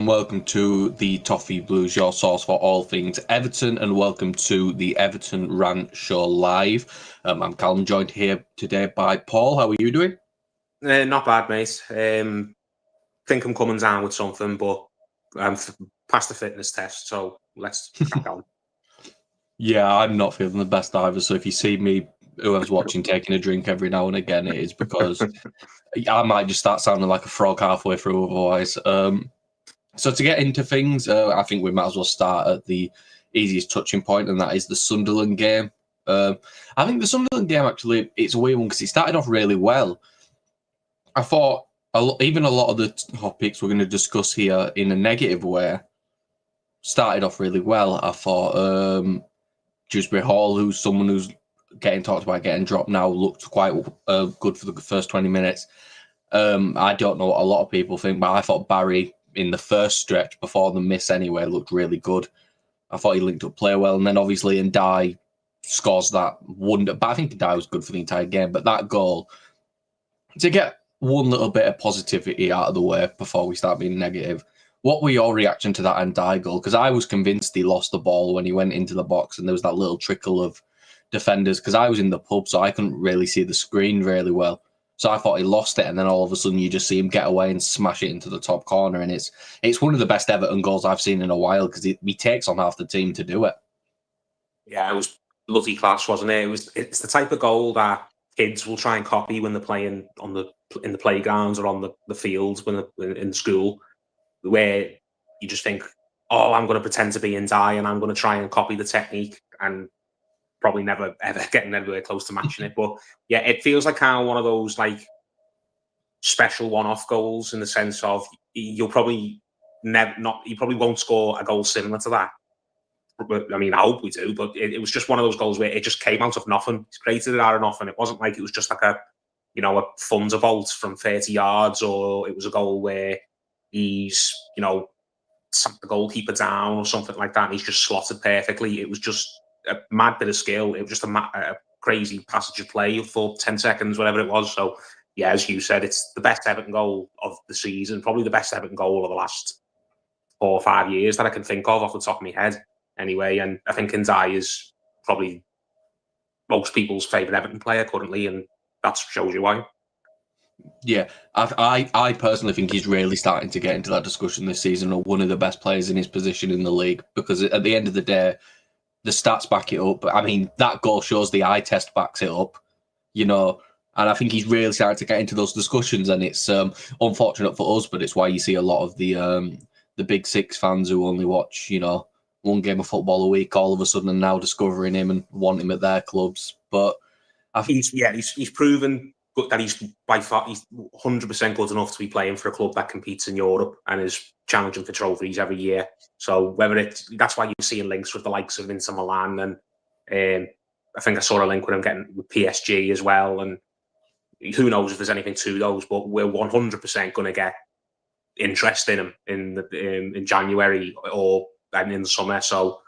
Welcome to the Toffee Blues, your source for all things Everton, and welcome to the Everton RANT show live. I'm Callum, joined here today by Paul. How are you doing? Not bad, mate. Think I'm coming down with something, but I'm past the fitness test, so let's crack on. Yeah, I'm not feeling the best either, so if you see me, whoever's watching, taking a drink every now and again, it is because I might just start sounding like a frog halfway through otherwise. So to get into things, I think we might as well start at the easiest touching point, and that is the Sunderland game. I think the Sunderland game, actually, it's a weird one because it started off really well. I thought even a lot of the topics we're going to discuss here in a negative way started off really well. I thought Dewsbury Hall, who's someone who's getting talked about getting dropped now, looked quite good for the first 20 minutes. I don't know what a lot of people think, but I thought Barry in the first stretch before the miss anyway looked really good. I thought he linked up play well, and then obviously Ndai scores that wonder. But I think Ndai was good for the entire game. But that goal, to get one little bit of positivity out of the way before we start being negative, what were your reaction to that Ndai goal? Because I was convinced he lost the ball when he went into the box, and there was that little trickle of defenders. Because I was in the pub, so I couldn't really see the screen really well. So I thought he lost it, and then all of a sudden you just see him get away and smash it into the top corner, and it's one of the best Everton goals I've seen in a while because he takes on half the team to do it. Yeah, it was bloody class, wasn't it? It's the type of goal that kids will try and copy when they're playing in the playgrounds or on the fields when they're in school, where you just think, oh, I'm going to pretend to be Ndai and I'm going to try and copy the technique, and probably never ever getting anywhere close to matching it. But yeah, it feels like kind of one of those like special one-off goals in the sense of you probably won't score a goal similar to that. I mean, I hope we do, but it was just one of those goals where it just came out of nothing. He's created it out of nothing. It wasn't like it was just like a thunderbolt from 30 yards, or it was a goal where he's, sat the goalkeeper down or something like that, and he's just slotted perfectly. It was just a mad bit of skill. It was just a crazy passage of play for 10 seconds, whatever it was. So, yeah, as you said, it's the best Everton goal of the season, probably the best Everton goal of the last 4 or 5 years that I can think of off the top of my head, anyway. And I think Ndai is probably most people's favourite Everton player currently, and that shows you why. Yeah, I personally think he's really starting to get into that discussion this season of one of the best players in his position in the league, because at the end of the day, the stats back it up. I mean, that goal shows the eye test backs it up, and I think he's really starting to get into those discussions, and it's unfortunate for us, but it's why you see a lot of the Big Six fans who only watch, one game of football a week, all of a sudden are now discovering him and want him at their clubs. But he's proven that he's by far 100% good enough to be playing for a club that competes in Europe and is challenging for trophies every year. So that's why you're seeing links with the likes of Inter Milan, and I think I saw a link with him getting with PSG as well. And who knows if there's anything to those, but we're 100% going to get interest in him in January or in the summer. So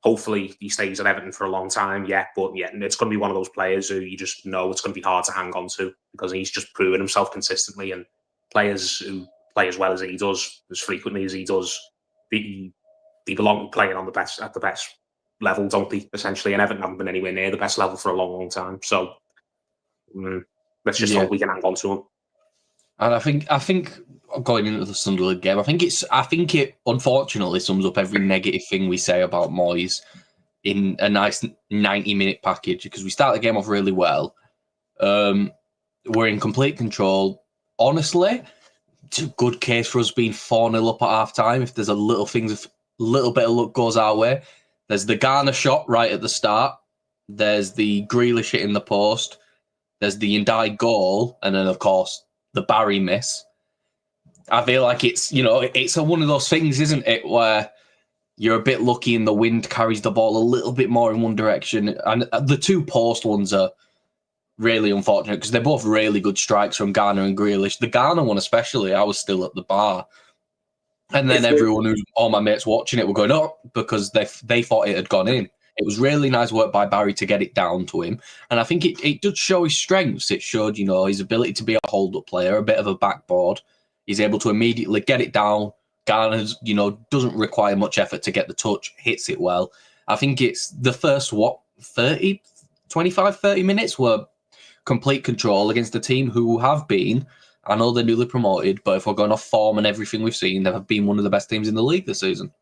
hopefully he stays at Everton for a long time. Yeah, but yeah, it's going to be one of those players who you just know it's going to be hard to hang on to, because he's just proven himself consistently, and players who play as well as he does, as frequently as he does, they belong playing on at the best level, don't they? Essentially, and Everton haven't been anywhere near the best level for a long, long time. So let's just hope we can hang on to him. And I think going into the Sunderland game, I think it unfortunately sums up every negative thing we say about Moyes in a nice 90-minute package, because we start the game off really well. We're in complete control. Honestly, it's a good case for us being 4-0 up at half time if there's a little bit of luck goes our way. There's the Garner shot right at the start. There's the Grealish hit in the post. There's the Ndai goal, and then of course the Barry miss. I feel like it's one of those things, isn't it, where you're a bit lucky and the wind carries the ball a little bit more in one direction. And the two post ones are really unfortunate because they're both really good strikes from Garner and Grealish. The Garner one especially, I was still at the bar. And then all my mates watching it were going, oh, because they thought it had gone in. It was really nice work by Barry to get it down to him. And I think it did show his strengths. It showed, his ability to be a hold-up player, a bit of a backboard. He's able to immediately get it down, Garner's, doesn't require much effort to get the touch, hits it well. I think it's the first, 30 minutes were complete control against a team who have been, I know they're newly promoted, but if we're going off form and everything we've seen, they have been one of the best teams in the league this season.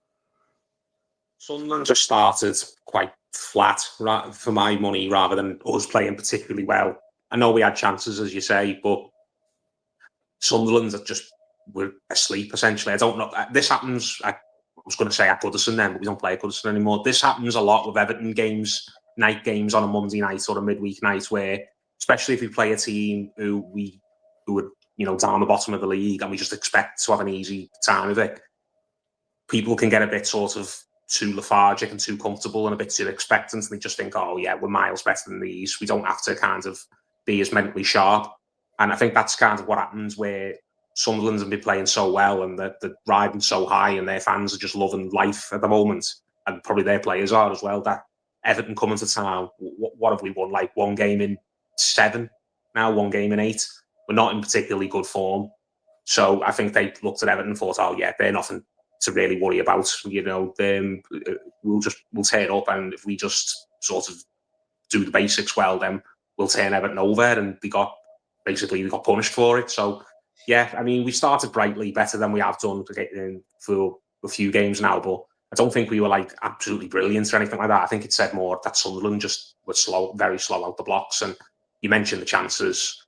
Sunderland just started quite flat for my money rather than us playing particularly well. I know we had chances, as you say, but Sunderland were asleep, essentially. I don't know. This happens, I was going to say at Goodison then, but we don't play at Goodison anymore. This happens a lot with Everton games, night games on a Monday night or a midweek night, where, especially if we play a team who are down the bottom of the league and we just expect to have an easy time of it, people can get a bit sort of too lethargic and too comfortable and a bit too expectant, and they just think, oh yeah, we're miles better than these. We don't have to kind of be as mentally sharp. And I think that's kind of what happens where Sunderland have been playing so well and they're riding so high and their fans are just loving life at the moment, and probably their players are as well, that Everton coming to town, what have we won? Like 1 game in 7 now, 1 game in 8. We're not in particularly good form. So I think they looked at Everton and thought, oh yeah, they're nothing to really worry about. We'll turn up, and if we just sort of do the basics well, then we'll turn Everton over, and we got punished for it. So yeah, I mean, we started brightly, better than we have done for a few games now, but I don't think we were like absolutely brilliant or anything like that. I think it said more that Sunderland just were very slow out the blocks. And you mentioned the chances.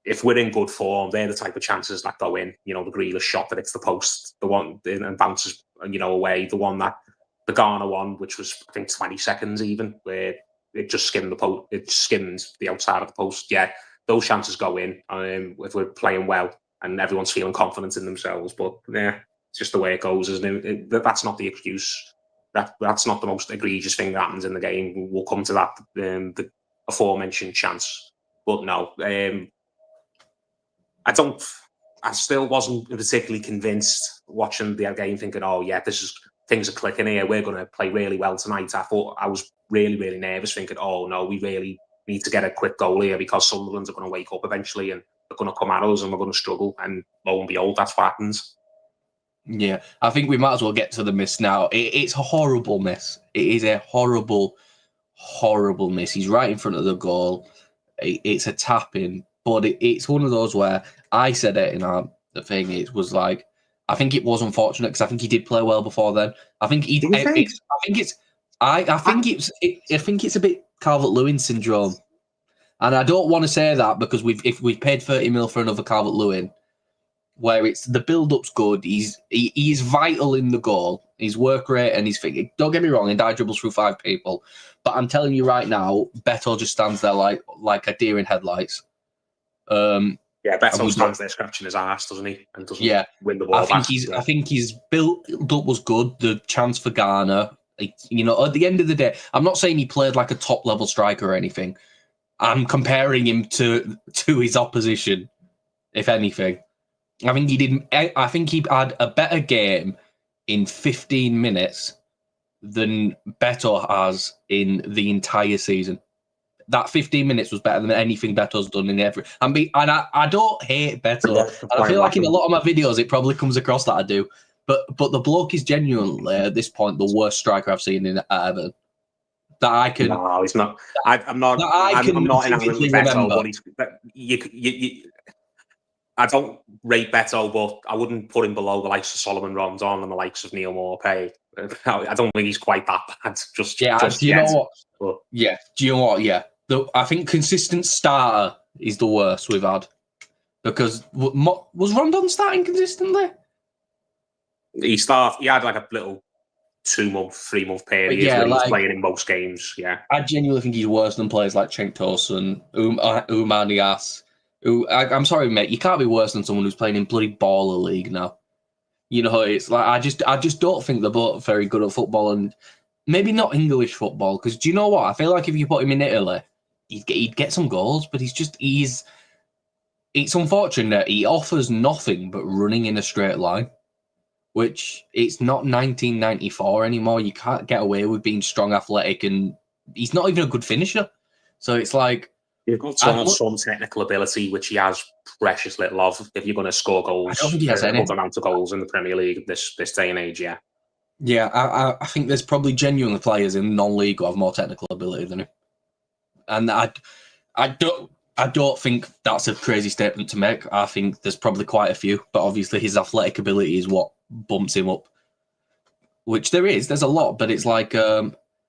If we're in good form, they're the type of chances that go in. The Grealish shot that hits the post, the one and bounces, away. The one that the Garner one, which was I think 20 seconds even, where it just skimmed the post. It skimmed the outside of the post. Yeah, those chances go in if we're playing well and everyone's feeling confident in themselves. But yeah, it's just the way it goes, isn't it? That's not the excuse. That's not the most egregious thing that happens in the game. We'll come to that, the aforementioned chance. But no, I still wasn't particularly convinced watching the game, thinking, oh yeah, things are clicking here. We're going to play really well tonight. I thought I was really, really nervous, thinking, oh no, we really need to get a quick goal here because Sunderland are going to wake up eventually and they're going to come at us and we're going to struggle. And lo and behold, that's what happens. Yeah, I think we might as well get to the miss now. It's a horrible miss. It is a horrible, horrible miss. He's right in front of the goal. It's a tap-in, but it's one of those where I said it in the thing. It was like, I think it was unfortunate because I think he did play well before then. I think it's a bit Calvert-Lewin syndrome, and I don't want to say that because if we paid 30 mil for another Calvert-Lewin, where it's the build-up's good, he's vital in the goal, his work rate and his thing. Don't get me wrong, Ndiaye dribbles through 5 people, but I'm telling you right now, Beto just stands there like a deer in headlights. Yeah, Beto stands there scratching his ass, doesn't he? And doesn't win the ball I think his build-up was good. The chance for Garner, at the end of the day, I'm not saying he played like a top-level striker or anything. I'm comparing him to his opposition, if anything. I think he had a better game in 15 minutes than Beto has in the entire season. That 15 minutes was better than anything Beto's done in every. I don't hate Beto. And I feel like in a lot of my videos it probably comes across that I do. But the bloke is genuinely at this point the worst striker I've seen in Everton. That I can. No, he's not. I'm not. I'm not enamored with Beto, but I don't rate Beto, but I wouldn't put him below the likes of Solomon Rondon and the likes of Neil Maupay. I don't think he's quite that bad. Do you know what? Yeah. Do you know what? Yeah. I think consistent starter is the worst we've had. Because was Rondon starting consistently? He had like a little 2-month, 3-month period where he was playing in most games. Yeah. I genuinely think he's worse than players like Cenk Tosun, Umar Niasse. I'm sorry, mate. You can't be worse than someone who's playing in bloody baller league now. It's like I just don't think they're both very good at football, and maybe not English football. Because do you know what? I feel like if you put him in Italy, he'd get some goals. But it's unfortunate. He offers nothing but running in a straight line, which it's not 1994 anymore. You can't get away with being strong, athletic, and he's not even a good finisher. So it's like. You've got to have some technical ability, which he has precious little of, if you're going to score goals. I don't think he has any. Good amount of goals in the Premier League this day and age, yeah. Yeah, I think there's probably genuinely players in non-league who have more technical ability than him. And I don't think that's a crazy statement to make. I think there's probably quite a few, but obviously his athletic ability is what bumps him up. Which there's a lot, but it's like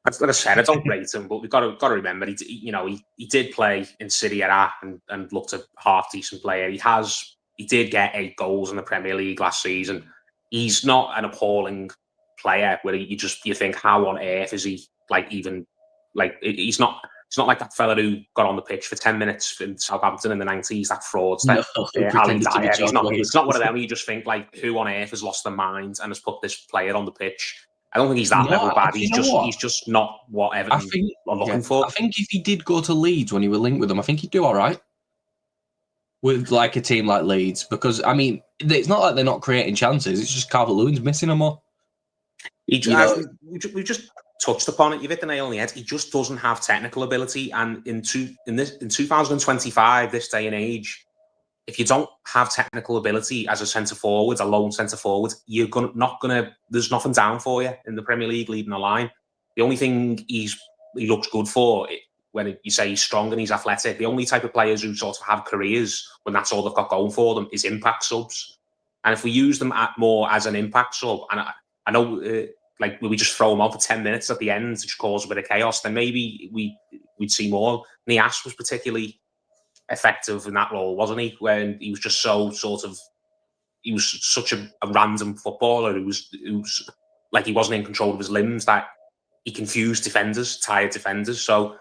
As I said, I don't rate him, but we've got to remember he did play in Serie A and looked a half decent player. He did get 8 goals in the Premier League last season. He's not an appalling player where you think, how on earth is he he's not like that fella who got on the pitch for 10 minutes in Southampton in the 90s, that fraudster. Ali Dyer. He's not one of them. You just think, like, who on earth has lost their mind and has put this player on the pitch? I don't think he's that level bad. He's just not what Everton are looking for. I think if he did go to Leeds when he were linked with them, I think he'd do all right with like a team like Leeds, because I mean, it's not like they're not creating chances. It's just Calvert-Lewin's missing them all. We just touched upon it. You've hit the nail on the head. He just doesn't have technical ability, and in 2025, this day and age, if you don't have technical ability as a centre forward, a lone centre forward, there's nothing down for you in the Premier League leading the line. The only thing he looks good for, when you say he's strong and he's athletic, the only type of players who sort of have careers when that's all they've got going for them is impact subs. And if we use them more as an impact sub, and I know we just throw them on for 10 minutes at the end, which causes a bit of chaos, then maybe we'd see more. Niasse was particularly effective in that role, wasn't he? When he was just he was such a random footballer who was like he wasn't in control of his limbs, that he confused tired defenders. So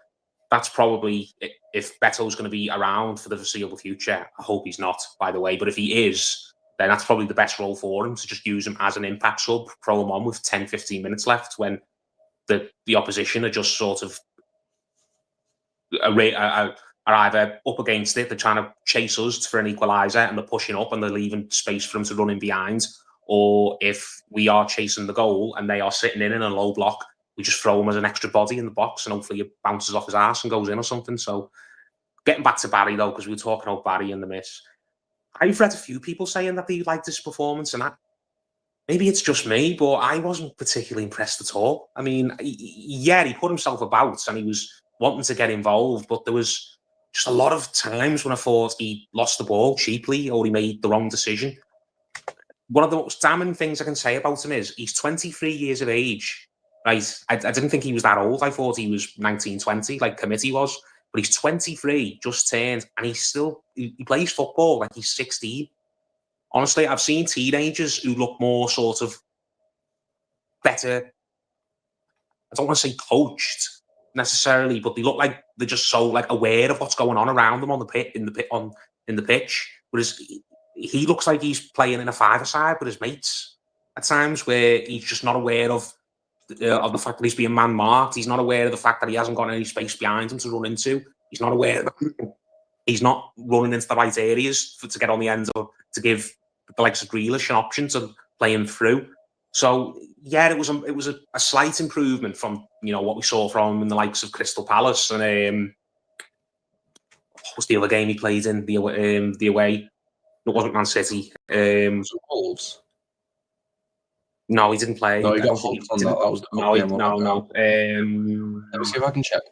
that's probably, if Beto's going to be around for the foreseeable future, I hope he's not, by the way, but if he is, then that's probably the best role for him, to just use him as an impact sub, throw him on with 10, 15 minutes left when the opposition are just sort of are either up against it, they're trying to chase us for an equaliser and they're pushing up and they're leaving space for them to run in behind, or if we are chasing the goal and they are sitting in a low block, we just throw him as an extra body in the box and hopefully it bounces off his arse and goes in or something. So getting back to Barry, though, because we were talking about Barry and the miss, I've read a few people saying that they liked his performance, and maybe it's just me, but I wasn't particularly impressed at all. I mean, he put himself about and he was wanting to get involved, but there was just a lot of times when I thought he lost the ball cheaply or he made the wrong decision. One of the most damning things I can say about him is he's 23 years of age, right? I didn't think he was that old. I thought he was 19, 20, like Committee was. But he's 23, just turned, and he plays football like he's 16. Honestly, I've seen teenagers who look more sort of better, I don't want to say coached necessarily, but they look like they're just so like aware of what's going on around them on the pitch. Whereas he looks like he's playing in a five-a-side with his mates at times, where he's just not aware of the fact that he's being man-marked. He's not aware of the fact that he hasn't got any space behind him to run into. He's not aware that he's not running into the right areas to get on the end of, to give the likes of Grealish an option to play him through. So yeah, it was a slight improvement from what we saw from him in the likes of Crystal Palace and what was the other game he played in the away? It wasn't Man City. Wolves. No, he didn't play. No, he got hooked on that. That was the cup game. No. Let me see if I can check.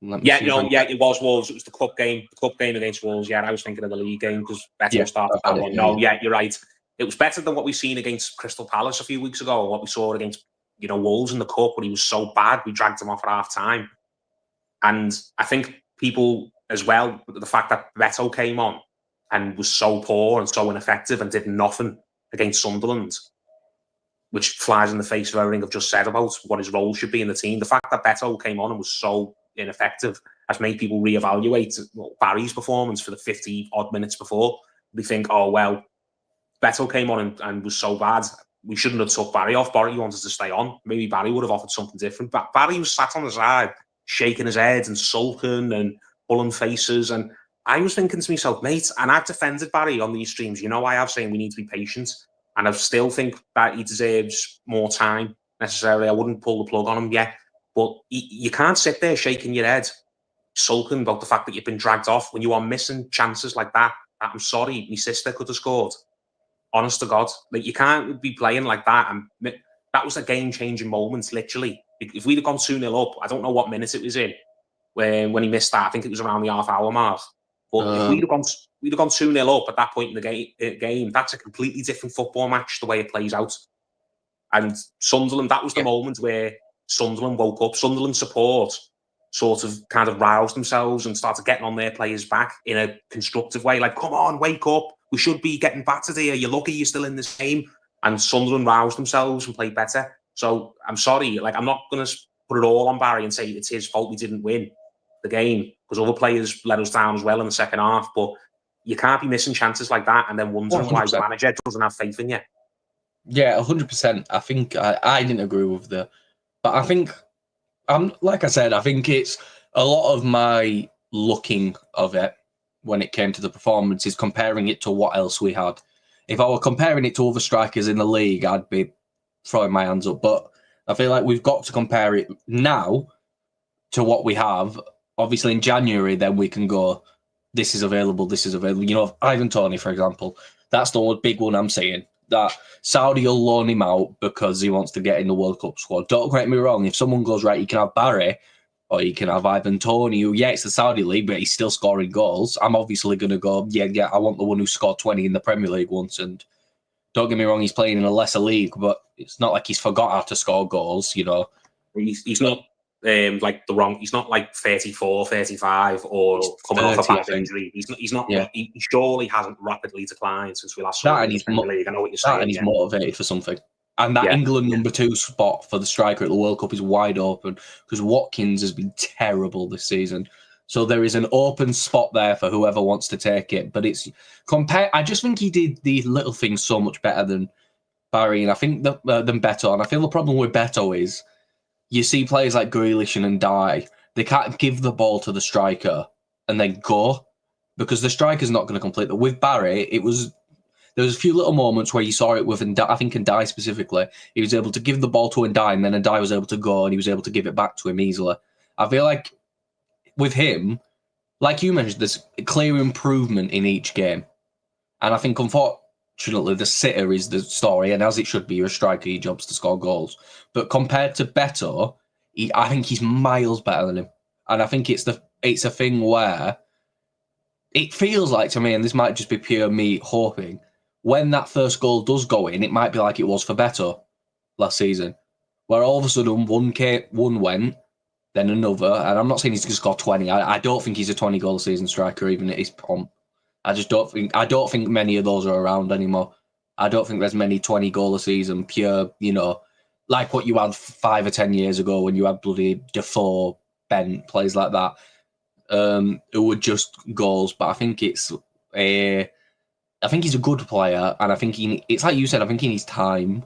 It was Wolves. It was the cup game. The cup game against Wolves. Yeah, I was thinking of the league game because Beto started that one. No, you're right. It was better than what we've seen against Crystal Palace a few weeks ago, or what we saw against Wolves in the cup, when he was so bad we dragged him off at half time. And I think people as well, the fact that Beto came on and was so poor and so ineffective and did nothing against Sunderland, which flies in the face of everything I've just said about what his role should be in the team. The fact that Beto came on and was so ineffective has made people reevaluate Barry's performance for the 50-odd minutes before. They think, oh, well, Beto came on and was so bad, we shouldn't have took Barry off. Barry wanted to stay on. Maybe Barry would have offered something different. But Barry was sat on the side, shaking his head and sulking and pulling faces. And I was thinking to myself, mate, and I've defended Barry on these streams. I have saying we need to be patient. And I still think that he deserves more time, necessarily. I wouldn't pull the plug on him yet. But you can't sit there shaking your head sulking about the fact that you've been dragged off when you are missing chances like that. I'm sorry, my sister could have scored. Honest to God, like you can't be playing like that. And that was a game-changing moment, literally. If we'd have gone 2-0 up, I don't know what minute it was in when he missed that. I think it was around the half-hour mark. But if we'd have gone 2-0 up at that point in the game, that's a completely different football match, the way it plays out. And Sunderland, that was the moment where Sunderland woke up. Sunderland support sort of kind of roused themselves and started getting on their players back in a constructive way. Like, come on, wake up. We should be getting battered here. You're lucky you're still in this game. And Sunderland roused themselves and played better. So I'm sorry. Like, I'm not going to put it all on Barry and say it's his fault we didn't win the game, because other players let us down as well in the second half. But you can't be missing chances like that and then wondering 100%. Why the manager doesn't have faith in you. Yeah, 100%. I think I didn't agree with but I think, like I said, I think it's a lot of my looking of it when it came to the performance is comparing it to what else we had. If I were comparing it to other strikers in the league, I'd be throwing my hands up. But I feel like we've got to compare it now to what we have. Obviously, in January, then we can go, this is available, this is available. You know, Ivan Toney, for example, that's the big one I'm saying. That Saudi will loan him out because he wants to get in the World Cup squad. Don't get me wrong. If someone goes, right, you can have Barry or you can have Ivan Toney, who, yeah, it's the Saudi league, but he's still scoring goals. I'm obviously going to go, yeah, I want the one who scored 20 in the Premier League once. And don't get me wrong, he's playing in a lesser league, but it's not like he's forgot how to score goals, you know. He's not he's not like 34, 35 or coming off a bad injury. He's not yeah. He surely hasn't rapidly declined since we last saw him in the Premier League. I know what you're saying. And he's motivated for something. And that England number 2 spot for the striker at the World Cup is wide open because Watkins has been terrible this season. So there is an open spot there for whoever wants to take it. But it's I just think he did these little things so much better than Barry, and I think than Beto. And I feel the problem with Beto is you see players like Grealish and Ndai, they can't give the ball to the striker and then go because the striker's not going to complete that. With Barry, there was a few little moments where you saw it with Ndai, I think Ndai specifically. He was able to give the ball to Ndai and then Ndai was able to go and he was able to give it back to him easily. I feel like with him, like you mentioned, there's a clear improvement in each game. And I think, unfortunately, the sitter is the story, and as it should be, you're a striker, your job's to score goals. But compared to Beto, I think he's miles better than him. And I think it's a thing where it feels like to me, and this might just be pure me hoping, when that first goal does go in, it might be like it was for Beto last season, where all of a sudden one went, then another, and I'm not saying he's going to score 20. I don't think he's a 20-goal a season striker, even at his pomp. I don't think many of those are around anymore. I don't think there's many 20-goal a season, pure, you know, like what you had 5 or 10 years ago when you had bloody Defoe, Bent, players like that, who were just goals. But I think he's a good player, and I think it's like you said, I think he needs time.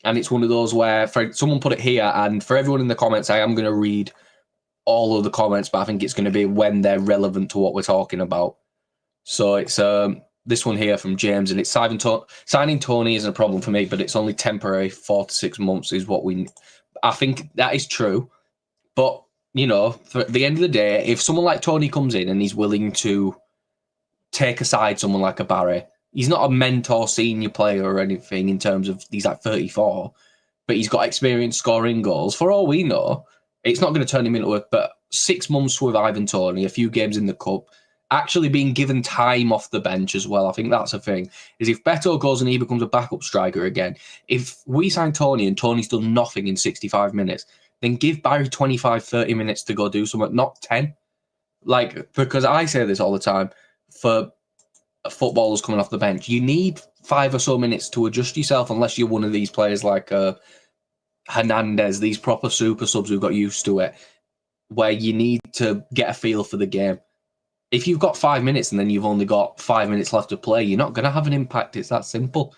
And it's one of those where someone put it here, and for everyone in the comments, I am going to read all of the comments, but I think it's going to be when they're relevant to what we're talking about. So it's this one here from James, and it's signing Toney isn't a problem for me, but it's only temporary. 4 to 6 months is what I think that is true. But, you know, for the end of the day, if someone like Toney comes in and he's willing to take aside someone like a Barry, he's not a mentor senior player or anything in terms of he's like 34, but he's got experience scoring goals. For all we know, it's not going to turn him into but 6 months with Ivan Toney, a few games in the cup, actually being given time off the bench as well. I think that's a thing. Is if Beto goes and he becomes a backup striker again, if we sign Toney and Toney's done nothing in 65 minutes, then give Barry 25, 30 minutes to go do something, not 10. Like, because I say this all the time, for footballers coming off the bench, you need 5 or so minutes to adjust yourself, unless you're one of these players like Hernandez, these proper super subs who got used to it, where you need to get a feel for the game. If you've got 5 minutes and then you've only got 5 minutes left to play, you're not going to have an impact. It's that simple.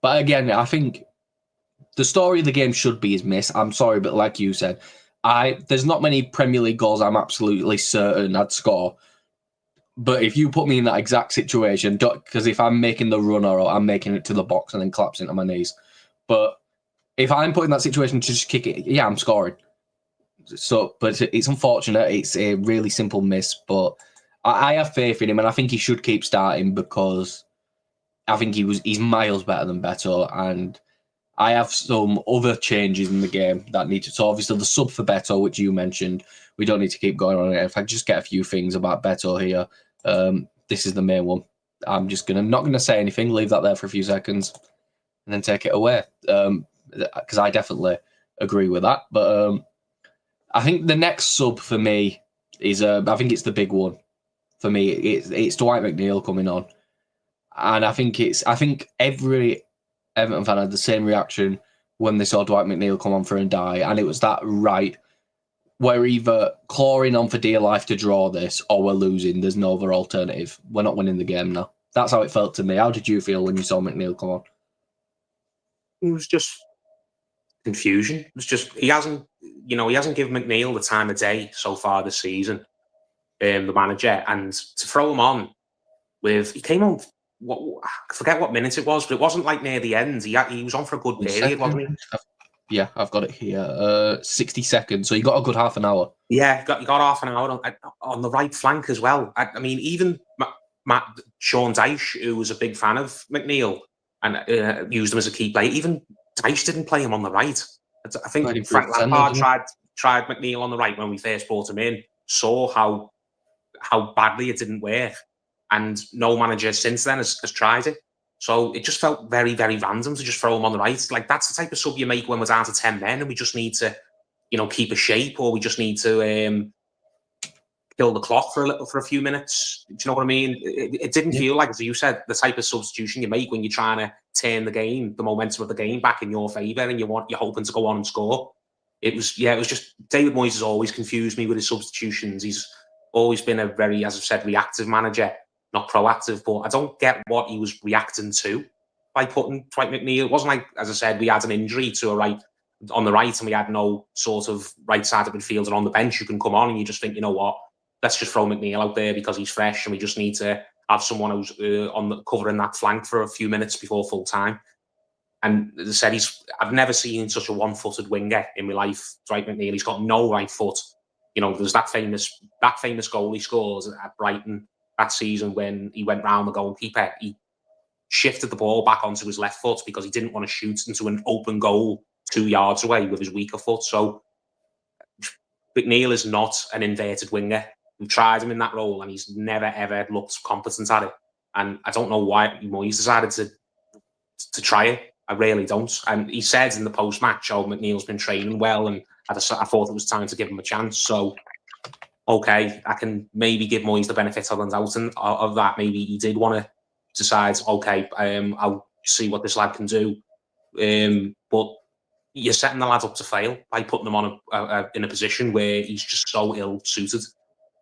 But again, I think the story of the game should be his miss. I'm sorry, but like you said, there's not many Premier League goals I'm absolutely certain I'd score. But if you put me in that exact situation, because if I'm making the run or I'm making it to the box and then collapsing to my knees. But if I'm put in that situation to just kick it, yeah, I'm scoring. but it's unfortunate. It's a really simple miss, but I have faith in him, and I think he should keep starting because I think he's miles better than Beto, and I have some other changes in the game that need to. So obviously the sub for Beto, which you mentioned, we don't need to keep going on it. If I just get a few things about Beto here, this is the main one. I'm just not gonna say anything. Leave that there for a few seconds, and then take it away. Because I definitely agree with that. But I think the next sub for me is I think it's the big one for me. It's Dwight McNeil coming on, and I think every Everton fan had the same reaction when they saw Dwight McNeil come on for and die, and it was that we're either clawing on for dear life to draw this, or we're losing. There's no other alternative. We're not winning the game now. That's how it felt to me. How did you feel when you saw McNeil come on? It was just confusion. It was just he hasn't given McNeil the time of day so far this season, the manager, and to throw him on he came on. I forget what minute it was, but it wasn't like near the end. He was on for a good period, wasn't he? Yeah, I've got it here. 60 seconds. So you got a good half an hour. Yeah, you got half an hour on the right flank as well. I mean, even Sean Dyche, who was a big fan of McNeil and used him as a key player, even Dyche didn't play him on the right. I think Frank Lampard tried McNeil on the right when we first brought him in, saw how badly it didn't work, and no manager since then has tried it. So it just felt very, very random to just throw him on the right. Like, that's the type of sub you make when we're down to 10 men and we just need to, keep a shape, or we just need to kill the clock for a few minutes. Do you know what I mean? It didn't feel like, as you said, the type of substitution you make when you're trying to turn the momentum of the game back in your favour, and you're hoping to go on and score. It was just David Moyes has always confused me with his substitutions. He's always been a very, as I've said, reactive manager, not proactive. But I don't get what he was reacting to by putting Dwight McNeil. It wasn't like, as I said, we had an injury to on the right, and we had no sort of right side of midfield, and on the bench you can come on and you just think, you know what, let's just throw McNeil out there because he's fresh, and we just need to have someone who's covering that flank for a few minutes before full time. And as I said, I've never seen such a one-footed winger in my life. Dwight McNeil, he's got no right foot. There's that famous goal he scores at Brighton that season when he went round the goalkeeper. He shifted the ball back onto his left foot because he didn't want to shoot into an open goal 2 yards away with his weaker foot. So McNeil is not an inverted winger. We've tried him in that role and he's never, ever looked competent at it. And I don't know why Moyes decided to try it. I really don't. And he said in the post-match, McNeil's been training well, and I thought it was time to give him a chance. So, okay, I can maybe give Moyes the benefit of the doubt of that. Maybe he did want to decide, okay, I'll see what this lad can do. But you're setting the lad up to fail by putting him on in a position where he's just so ill-suited.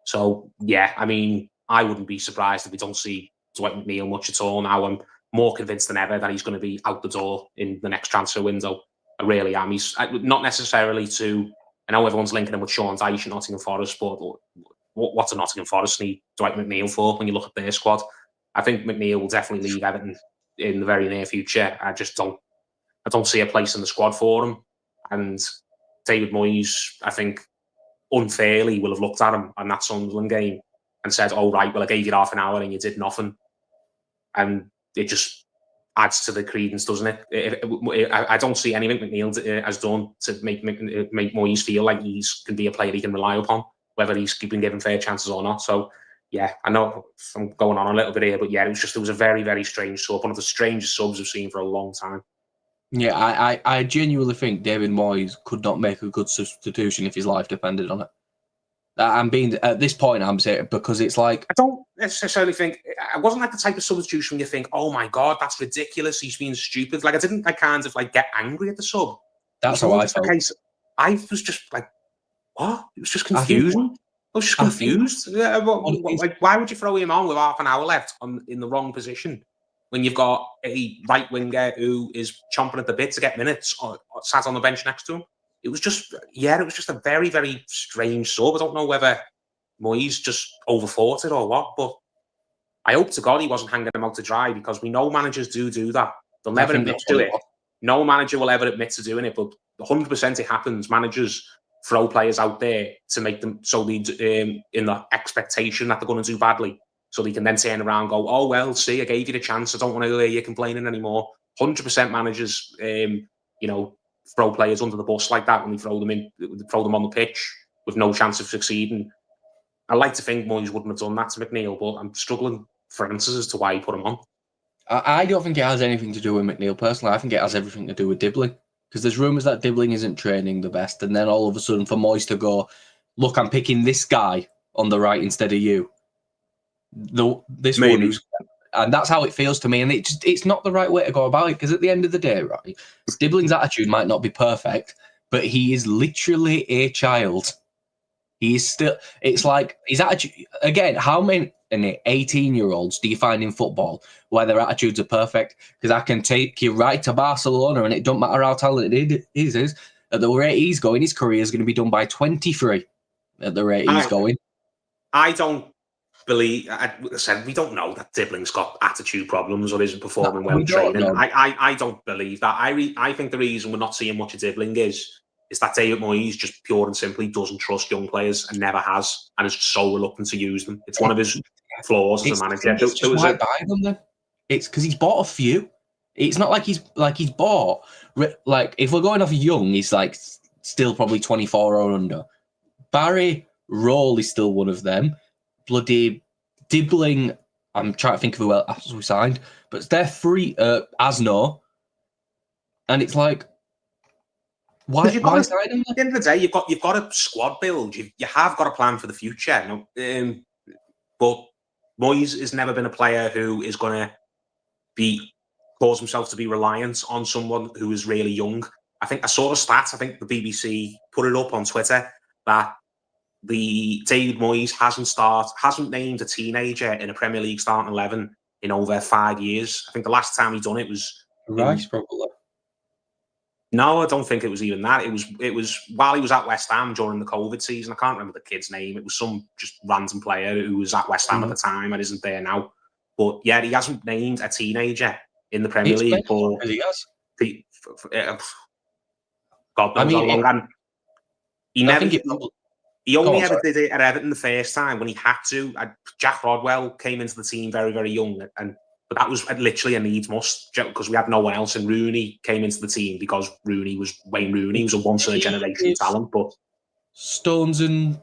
So, yeah, I mean, I wouldn't be surprised if we don't see Dwight McNeil much at all now. I'm more convinced than ever that he's going to be out the door in the next transfer window. I really am. He's not necessarily I know everyone's linking him with Sean Dyche and Nottingham Forest, but what's a Nottingham Forest need Dwight McNeil for when you look at their squad? I think McNeil will definitely leave Everton in the very near future. I don't see a place in the squad for him. And David Moyes, I think, unfairly will have looked at him on that Sunderland game and said, "Oh, right, well, I gave you half an hour and you did nothing." And it just adds to the credence, doesn't it? I don't see anything McNeil has done to make Moyes feel like he can be a player he can rely upon, whether he's been given fair chances or not. So, yeah, I know I'm going on a little bit here, but yeah, it was a very, very strange sub, one of the strangest subs I've seen for a long time. Yeah, I genuinely think David Moyes could not make a good substitution if his life depended on it. At this point, I'm saying, because it's like, I don't necessarily think it wasn't like the type of substitution you think, oh my god, that's ridiculous, he's being stupid. Like, I didn't kind of like get angry at the sub. That's how I felt. I was just like, what? It was just confusing. I was just confused. Why would you throw him on with half an hour left in the wrong position when you've got a right winger who is chomping at the bit to get minutes or sat on the bench next to him? It was just a very, very strange sub. I don't know whether Moyes just overthought it or what, but I hope to God he wasn't hanging him out to dry, because we know managers do that. They'll never admit to it. No manager will ever admit to doing it, but 100% it happens. Managers throw players out there to make them so they in the expectation that they're going to do badly, so they can then turn around and go, oh well, see, I gave you the chance. I don't want to hear you complaining anymore. 100% managers, throw players under the bus like that when they throw them on the pitch with no chance of succeeding. I like to think Moyes wouldn't have done that to McNeil, but I'm struggling for answers as to why he put him on. I don't think it has anything to do with McNeil personally. I think it has everything to do with Dibbling, because there's rumours that Dibbling isn't training the best, and then all of a sudden for Moyes to go, look, I'm picking this guy on the right instead of you. This Maybe. one who's, and that's how it feels to me, and it's not the right way to go about it, because at the end of the day, right, Dibbling's attitude might not be perfect, but he is literally a child. He is still, it's like his attitude, again, how many 18-year-olds do you find in football where their attitudes are perfect? Because I can take you right to Barcelona and it don't matter how talented he is. At the rate he's going, his career is going to be done by 23 at the rate he's going. I don't believe, I said, we don't know that Dibbling's got attitude problems or isn't performing well in training. I don't believe that. I think the reason we're not seeing much of Dibbling is that David Moyes just pure and simply doesn't trust young players and never has, and is so reluctant to use them. It's one of his flaws as a manager. It's just why buy them then? It's because he's bought a few. It's not like he's bought, like, if we're going off young, he's like still probably 24 or under. Barry, Röhl is still one of them. Bloody Dibbling, I'm trying to think of who else we signed, but they're free. Asno, and it's like, why sign him? At the end of the day, you've got a squad build. You have got a plan for the future. But Moyes has never been a player who is going to cause himself to be reliant on someone who is really young. I think I saw a stat. I think the BBC put it up on Twitter that the David Moyes hasn't named a teenager in a Premier League starting 11 in over 5 years. I think the last time he done it was Rice, probably. No, I don't think it was even that. It was while he was at West Ham during the COVID season. I can't remember the kid's name. It was some just random player who was at West Ham at the time and isn't there now. But yeah, he hasn't named a teenager in the Premier League. He has. God knows how long. And he only ever did it at Everton the first time when he had to. Jack Rodwell came into the team very, very young, but that was literally a needs must because we had no one else. And Rooney came into the team because Rooney was Wayne Rooney. He was a once-in-a-generation talent. But Stones and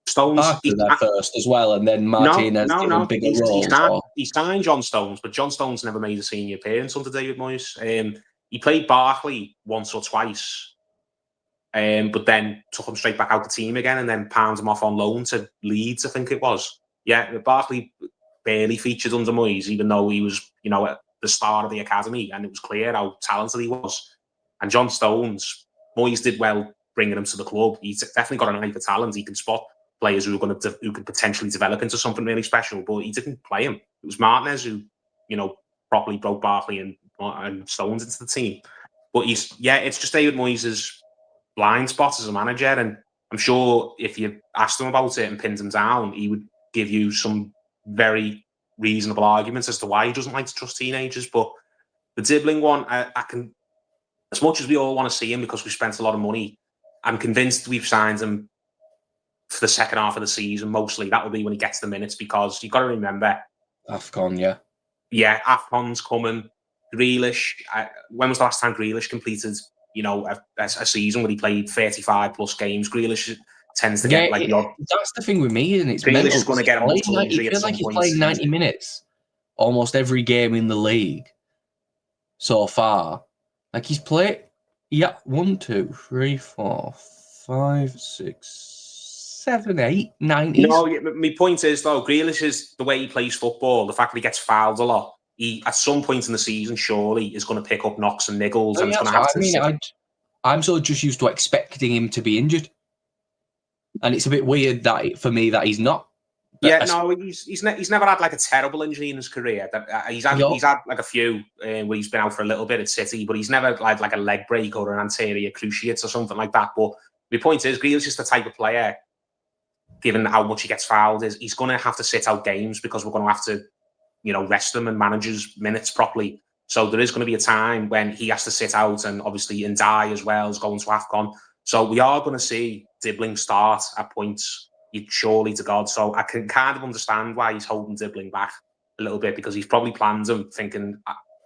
Stones after that first as well, and then Martinez no. Bigger roles. He signed John Stones, but John Stones never made a senior appearance under David Moyes. He played Barkley once or twice, but then took him straight back out the team again, and then pounded him off on loan to Leeds, I think it was. Yeah, Barkley barely featured under Moyes, even though he was, at the start of the academy, and it was clear how talented he was. And John Stones, Moyes did well bringing him to the club. He's definitely got an eye for talent. He can spot players who could potentially develop into something really special, but he didn't play him. It was Martinez who, properly broke Barkley and Stones into the team. But it's just David Moyes' blind spot as a manager, and I'm sure if you asked him about it and pinned him down, he would give you some very reasonable arguments as to why he doesn't like to trust teenagers. But the Dibbling one, I can, as much as we all want to see him because we spent a lot of money, I'm convinced we've signed him for the second half of the season. Mostly that will be when he gets the minutes, because you've got to remember AFCON, AFCON's coming. Grealish, when was the last time Grealish completed a season where he played 35 plus games? Grealish tends to get that's the thing with me, and it's Grealish is going to get him. I feel like he's playing 90 minutes almost every game in the league so far. Like he's played 1, 2, 3, 4, 5, 6, 7, 8, 9. No, my point is though, Grealish is the way he plays football, the fact that he gets fouled a lot. He at some point in the season surely is going to pick up knocks and niggles, and it's going to have to. I'm so just used to expecting him to be injured. And it's a bit weird that for me that he's not. He's never had like a terrible injury in his career. He's had like a few where he's been out for a little bit at City, but he's never had like a leg break or an anterior cruciate or something like that. But my point is, Grealish is the type of player, given how much he gets fouled, he's going to have to sit out games because we're going to have to, rest him and manage his minutes properly. So there is going to be a time when he has to sit out, and obviously Ndai as well is going to AFCON. So we are going to see Dibbling start at points, surely to God. So I can kind of understand why he's holding Dibbling back a little bit, because he's probably planned him thinking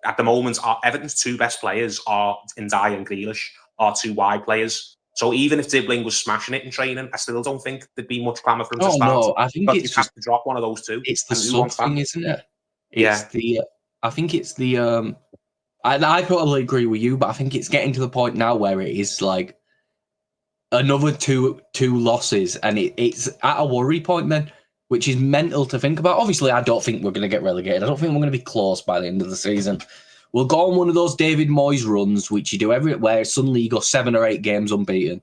at the moment Everton's two best players are Ndai and Grealish, are two wide players. So even if Dibbling was smashing it in training, I still don't think there'd be much clamour for him to start. No, I think but it's you'd just have to drop one of those two. it's the sub thing, isn't it? It's Yeah. the I think it's the I totally agree with you, but I think it's getting to the point now where it is like another two losses, and it's at a worry point then, which is mental to think about. Obviously, I don't think we're going to get relegated. I don't think we're going to be close by the end of the season. We'll go on one of those David Moyes runs, which you do where suddenly you go 7 or 8 games unbeaten.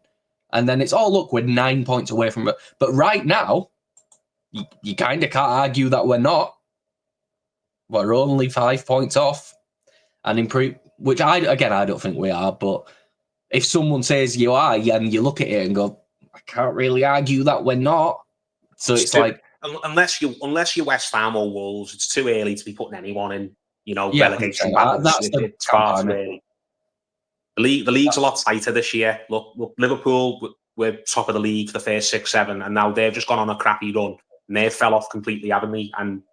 And then it's, look, we're 9 points away from it. But right now, you kind of can't argue that we're not. We're only 5 points off. And improve, which I don't think we are. But if someone says you are, and you look at it and go, I can't really argue that we're not. So it's like, unless you're West Ham or Wolves, it's too early to be putting anyone in, relegation battles. It's far too early. The league's a lot tighter this year. Look, Liverpool, we're top of the league for the first 6, 7, and now they've just gone on a crappy run, and they've fell off completely, haven't they? And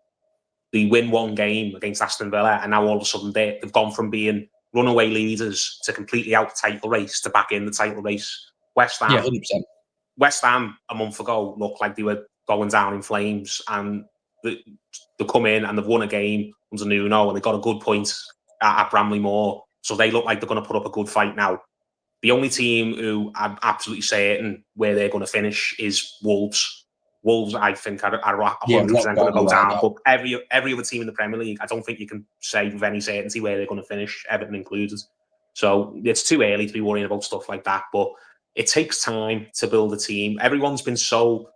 they win one game against Aston Villa, and now all of a sudden they've gone from being runaway leaders to completely out the title race to back in the title race. West Ham, 100%. West Ham a month ago looked like they were going down in flames, and they come in and they've won a game under Nuno, and they got a good point at Bramley Moor. So they look like they're going to put up a good fight now. The only team who I'm absolutely certain where they're going to finish is Wolves. Wolves, I think, are 100% going to go down. But every other team in the Premier League, I don't think you can say with any certainty where they're going to finish, Everton included. So it's too early to be worrying about stuff like that. But it takes time to build a team. Everyone's been so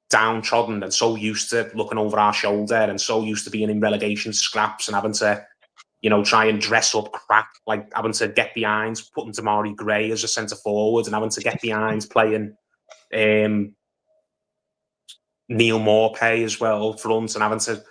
downtrodden and so used to looking over our shoulder and so used to being in relegation scraps and having to try and dress up crap, like having to get behind, putting Damari Gray as a centre forward and having to get behind playing Neil Maupay as well up front and having to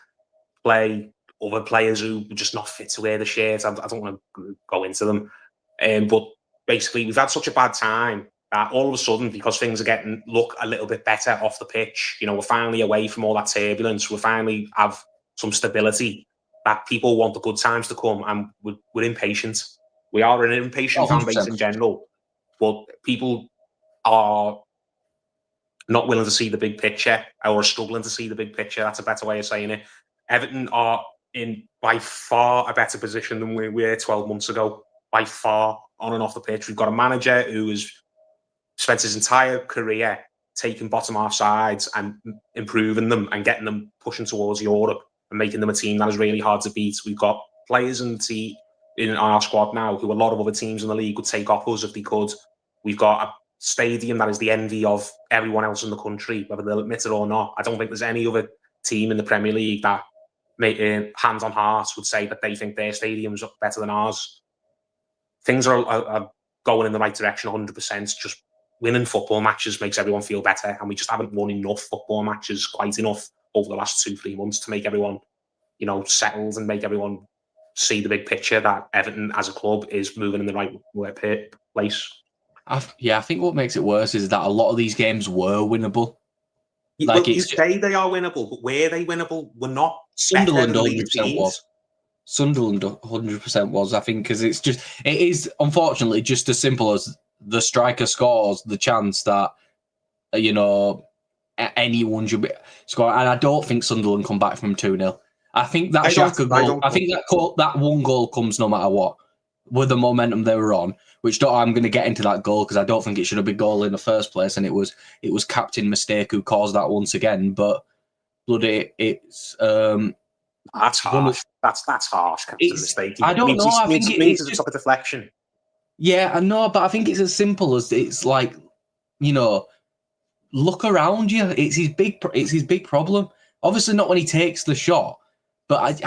play other players who are just not fit to wear the shirt. I don't want to go into them. But basically, we've had such a bad time that all of a sudden, because things are look a little bit better off the pitch, we're finally away from all that turbulence. We finally have some stability. That people want the good times to come, and we're impatient. We are an impatient fan base in general, but people are not willing to see the big picture or struggling to see the big picture. That's a better way of saying it. Everton are in by far a better position than we were 12 months ago, by far, on and off the pitch. We've got a manager who has spent his entire career taking bottom half sides and improving them and getting them pushing towards Europe and making them a team that is really hard to beat. We've got players in our squad now who a lot of other teams in the league would take off us if they could. We've got a stadium that is the envy of everyone else in the country, whether they'll admit it or not. I don't think there's any other team in the Premier League that, hands on heart, would say that they think their stadium's better than ours. Things are going in the right direction 100%. Just winning football matches makes everyone feel better, and we just haven't won enough football matches, quite enough, over the last 2-3 months to make everyone, settled and make everyone see the big picture that Everton as a club is moving in the right place. I think what makes it worse is that a lot of these games were winnable. Like you say they are winnable, but were they winnable? We're not. Sunderland 100% was. Sunderland 100% was, I think, because it is unfortunately just as simple as the striker scores the chance that, anyone should be score. And I don't think Sunderland come back from 2-0. I think that Xhaka goal, I think that one goal comes no matter what, with the momentum they were on, I'm going to get into that goal because I don't think it should have been goal in the first place, and it was captain mistake who caused that once again. But bloody, it's that's harsh. That's harsh. Captain mistake. I don't know. I think it's just a deflection. Yeah, I know, but I think it's as simple as it's like, look around you. It's his big problem. Obviously, not when he takes the shot, but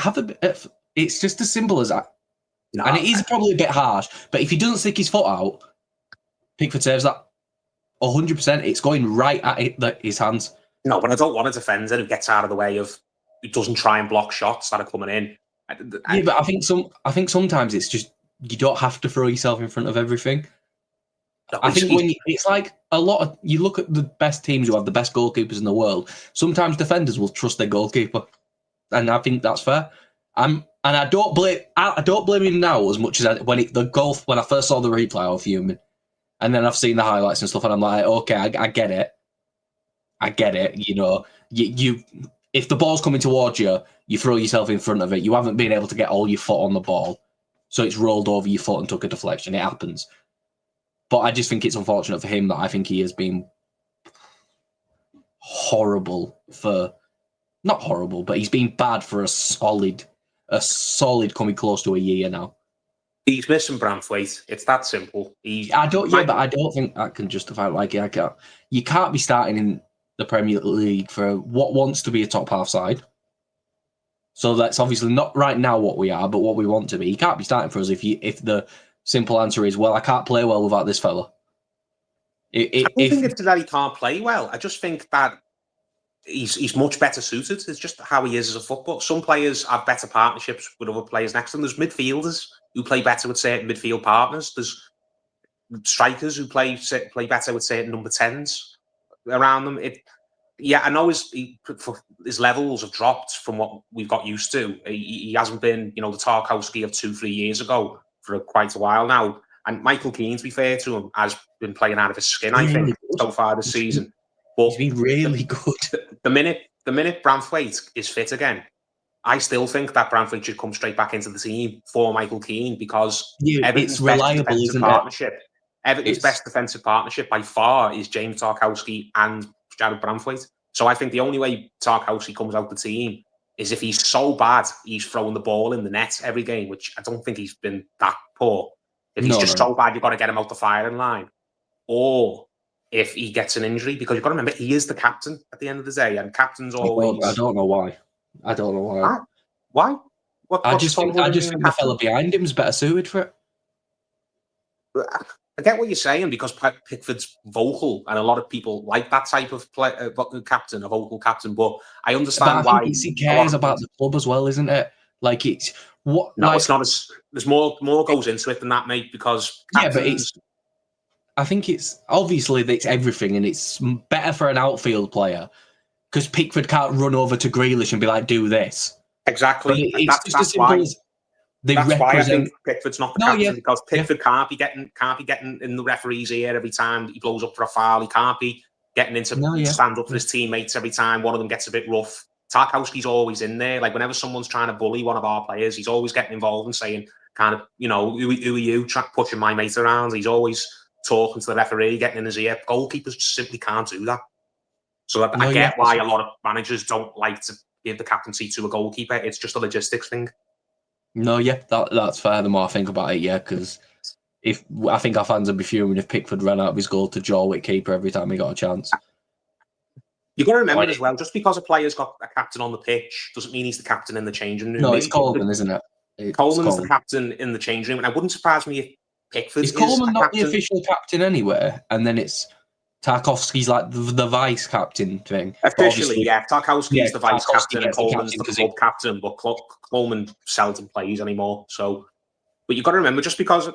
it's just as simple as that. No, and it is probably a bit harsh, but if he doesn't stick his foot out, Pickford saves that 100%. It's going right at his hands. No, but I don't want a defender who gets out of the way who doesn't try and block shots that are coming in. Yeah, but I think sometimes it's just you don't have to throw yourself in front of everything. I think it's like a lot of you look at the best teams who have the best goalkeepers in the world. Sometimes defenders will trust their goalkeeper, and I think that's fair. And I don't blame him now as much as when I first saw the replay, I was fuming, and then I've seen the highlights and stuff, and I'm like, okay, I get it. I get it. You know, you if the ball's coming towards you, you throw yourself in front of it. You haven't been able to get all your foot on the ball, so it's rolled over your foot and took a deflection. It happens. But I just think it's unfortunate for him that I think he has been horrible for, not horrible, but he's been bad for a solid coming close to a year now. He's missing Branthwaite. It's that simple. But I don't think that can justify it. You can't be starting in the Premier League for what wants to be a top half side. So that's obviously not right now what we are, but what we want to be. You can't be starting for us if the simple answer is, well, I can't play well without this fella. I don't think it's that he can't play well. I just think that he's much better suited. It's just how he is as a footballer. Some players have better partnerships with other players next to them. There's midfielders who play better with certain midfield partners. There's strikers who play better with certain number 10s around them. I know his levels have dropped from what we've got used to. He hasn't been, the Tarkowski of 2-3 years ago for quite a while now. And Michael Keane, to be fair to him, has been playing out of his skin, I think, so far this season. But he's been really good. The minute Branthwaite is fit again, I still think that Branthwaite should come straight back into the team for Michael Keane because it's reliable, isn't partnership. Everton's best defensive partnership by far is James Tarkowski and Jared Branthwaite. So I think the only way Tarkowski comes out the team is if he's so bad, he's throwing the ball in the net every game, which I don't think he's been that poor. If he's so bad, you've got to get him out the firing line. Or if he gets an injury, because you've got to remember, he is the captain at the end of the day, and captains always... I don't know why. Why? I just think the fella behind him is better suited for it. I get what you're saying, because Pickford's vocal, and a lot of people like that type of captain, a vocal captain. But I understand why he cares about the club as well, isn't it? Like it's what? No, it's not. There's more goes into it than that, mate. Because captains... I think it's obviously that it's everything, and it's better for an outfield player because Pickford can't run over to Grealish and be like, "Do this." Exactly. That's why. That's why I think Pickford's not the captain, because Pickford can't be getting in the referee's ear every time he blows up for a foul. He can't be getting into stand up for his teammates every time one of them gets a bit rough. Tarkowski's always in there. Like whenever someone's trying to bully one of our players, he's always getting involved and saying, kind of, who are you pushing my mate around? He's always talking to the referee, getting in his ear. Goalkeepers just simply can't do that. So I get why a lot of managers don't like to give the captaincy to a goalkeeper. It's just a logistics thing. No, that's fair. The more I think about it, because I think our fans would be fuming if Pickford ran out of his goal to jaw with keeper every time he got a chance. You've got to remember as well, just because a player's got a captain on the pitch doesn't mean he's the captain in the changing room. No, it's Coleman, isn't it? Coleman's the captain in the changing room, and it wouldn't surprise me if Pickford is Coleman not the official captain anywhere, and then it's Tarkowski's like the vice captain thing. Officially, Tarkowski's the vice captain and Coleman's the club captain, but Coleman seldom plays anymore. So, but you've got to remember, just because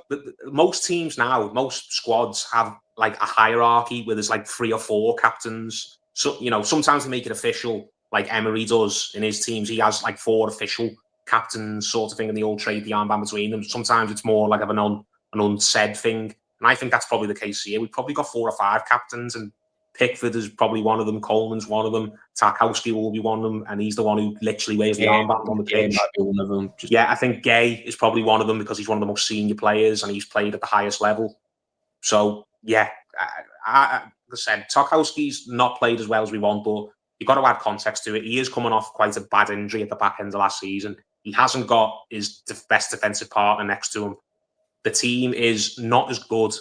most teams now, most squads have like a hierarchy where there's like 3 or 4 captains. So, sometimes they make it official, like Emery does in his teams. He has like 4 official captains sort of thing, and they all trade the armband between them. Sometimes it's more like an unsaid thing. And I think that's probably the case here. We've probably got 4 or 5 captains, and Pickford is probably one of them. Coleman's one of them. Tarkowski will be one of them, and he's the one who literally wears the armband on the pitch. Might be one of them. I think Gay is probably one of them because he's one of the most senior players and he's played at the highest level. So, like I said, Tarkowski's not played as well as we want, but you've got to add context to it. He is coming off quite a bad injury at the back end of last season. He hasn't got his best defensive partner next to him. The team is not as good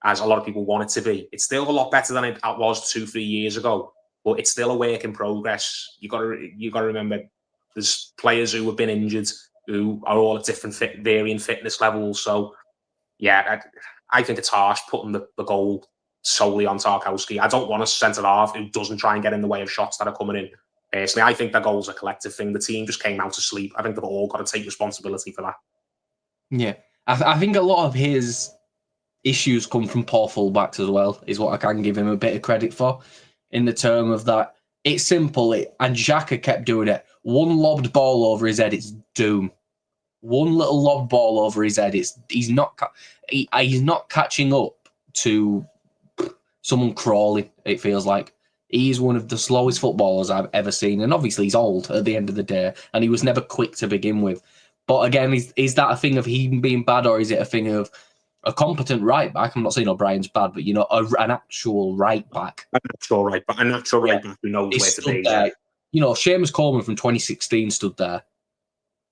as a lot of people want it to be. It's still a lot better than it was 2-3 years ago, but it's still a work in progress. You got to remember, there's players who have been injured who are all at different varying fitness levels. So, I think it's harsh putting the goal solely on Tarkowski. I don't want a centre half who doesn't try and get in the way of shots that are coming in. Personally, I think the goal's a collective thing. The team just came out to sleep. I think they've all got to take responsibility for that. Yeah. I think a lot of his issues come from poor fullbacks as well, is what I can give him a bit of credit for, in the term of that. It's simple, and Xhaka kept doing it. One lobbed ball over his head, it's doom. One little lobbed ball over his head, he's not catching up to someone crawling, it feels like. He's one of the slowest footballers I've ever seen, and obviously he's old at the end of the day, and he was never quick to begin with. But again, is that a thing of him being bad, or is it a thing of a competent right back? I'm not saying O'Brien's bad, but an actual right back. A natural right back who knows where to be. There. Seamus Coleman from 2016 stood there.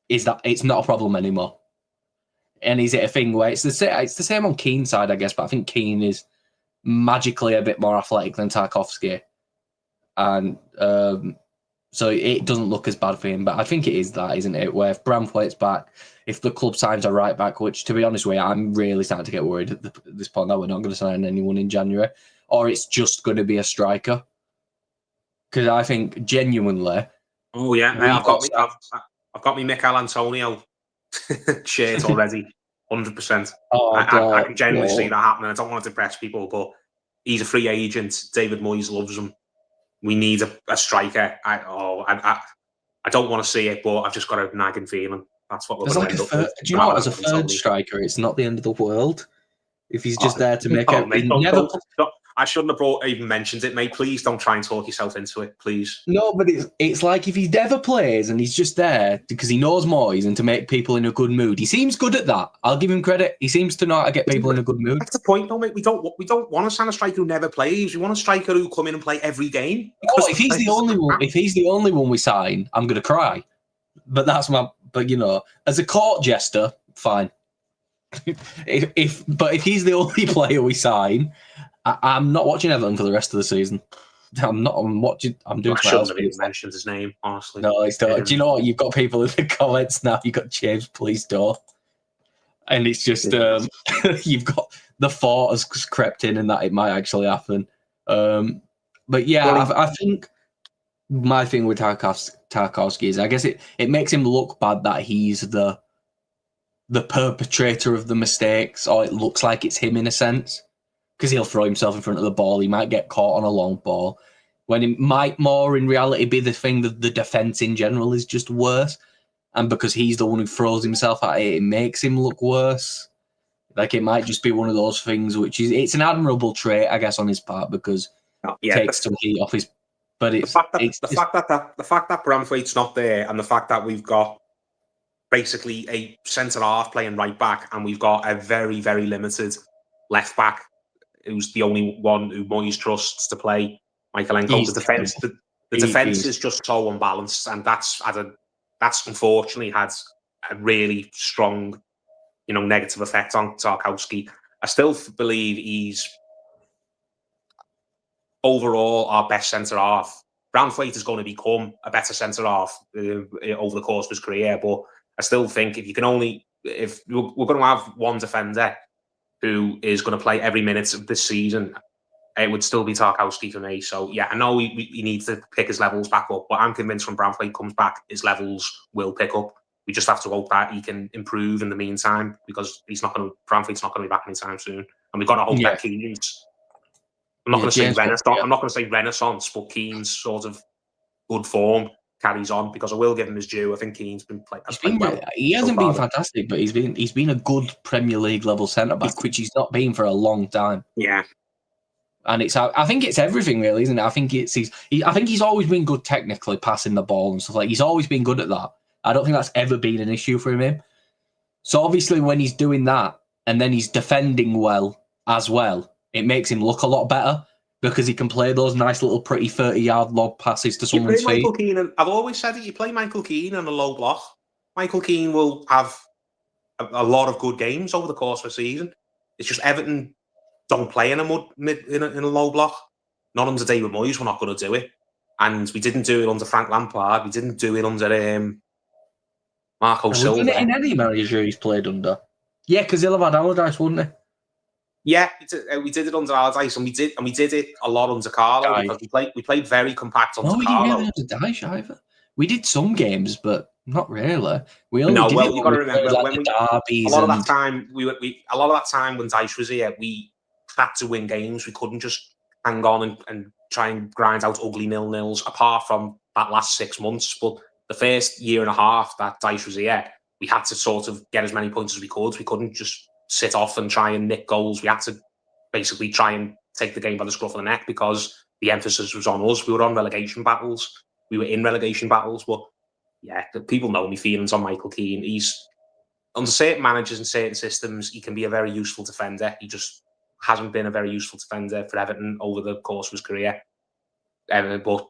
Is that it's not a problem anymore? And is it a thing where it's the same on Keane's side, I guess, but I think Keane is magically a bit more athletic than Tarkowski. And so it doesn't look as bad for him, but I think it is that, isn't it? Where if Branthwaite's back, if the club signs a right back, which to be honest with you, I'm really starting to get worried at this point that we're not going to sign anyone in January, or it's just going to be a striker. Because I think genuinely, I've got me Mikel Antonio shirt already, 100%. I can genuinely see that happening. I don't want to depress people, but he's a free agent. David Moyes loves him. We need a striker. I don't want to see it, but I've just got a nagging feeling that's what we're going to end up with. Do you know what? As a third striker, it's not the end of the world if he's just there to make it. Mate, I shouldn't have even mentioned it, mate. Please don't try and talk yourself into it, please. No, but it's like if he never plays and he's just there because he knows Moyes and to make people in a good mood. He seems good at that. I'll give him credit. He seems to know how to get people in a good mood. That's the point, though, mate. We don't want to sign a striker who never plays. We want a striker who come in and play every game. Oh, if he's the only one we sign, I'm going to cry. But that's But as a court jester, fine. But if he's the only player we sign, I'm not watching Everton for the rest of the season. I'm watching. I'm doing. I shouldn't have even mentioned his name, honestly. No, it's not. Do you know what? You've got people in the comments now. You've got James, please don't. And it's just you've got the thought has crept in, and that it might actually happen. But yeah, I think my thing with Tarkowski is, I guess it makes him look bad that he's the perpetrator of the mistakes, or it looks like it's him in a sense. Because he'll throw himself in front of the ball. He might get caught on a long ball. When it might more in reality be the thing that the defence in general is just worse. And because he's the one who throws himself at it, it makes him look worse. Like it might just be one of those things it's an admirable trait, I guess, on his part because it takes some heat off his... But the fact that Branthwaite's not there and the fact that we've got basically a centre-half playing right back and we've got a very, very limited left back who's the only one who Moyes trusts to play Michaelenko. The defence is just so unbalanced, and that's unfortunately had a really strong, negative effect on Tarkowski. I still believe he's overall our best centre half. Branthwaite is going to become a better centre half over the course of his career, but I still think if we're going to have one defender who is going to play every minute of this season, it would still be Tarkowski for me. So, yeah, I know he needs to pick his levels back up, but I'm convinced when Branthwaite comes back, his levels will pick up. We just have to hope that he can improve in the meantime because Branthwaite's not going to be back anytime soon. And we've got to hope that Keane's... I'm not going to say renaissance, but Keane's sort of good form carries on because I will give him his due. I think Keane's been playing. He hasn't been fantastic, but he's been a good Premier League level centre back, which he's not been for a long time. Yeah, and I think it's everything really, isn't it? I think he's always been good technically, passing the ball and stuff like. He's always been good at that. I don't think that's ever been an issue for him. So obviously, when he's doing that and then he's defending well as well, it makes him look a lot better. Because he can play those nice little pretty 30-yard lob passes to someone's feet. I've always said it, you play Michael Keane on a low block. Michael Keane will have a lot of good games over the course of a season. It's just Everton don't play in a low block. Not under David Moyes, we're not going to do it. And we didn't do it under Frank Lampard. We didn't do it under Marco Silva. In any manager he's played under. Yeah, because he'll have had Allardyce, wouldn't he? Yeah, we did it under Allardyce, and we did it a lot under Carlo because we played very compact under Carlo. No, we didn't really under Dyche either. We did some games, but not really. We only did it you got to remember like when the derbies. A lot of that time when Dyche was here, we had to win games. We couldn't just hang on and try and grind out ugly 0-0s. Apart from that last 6 months, but the first year and a half that Dyche was here, we had to sort of get as many points as we could. We couldn't just sit off and try and nick goals. We had to basically try and take the game by the scruff of the neck because the emphasis was on us. We were on relegation battles. We were in relegation battles, but yeah, people know me feelings on Michael Keane. He's under certain managers and certain systems, he can be a very useful defender. He just hasn't been a very useful defender for Everton over the course of his career. But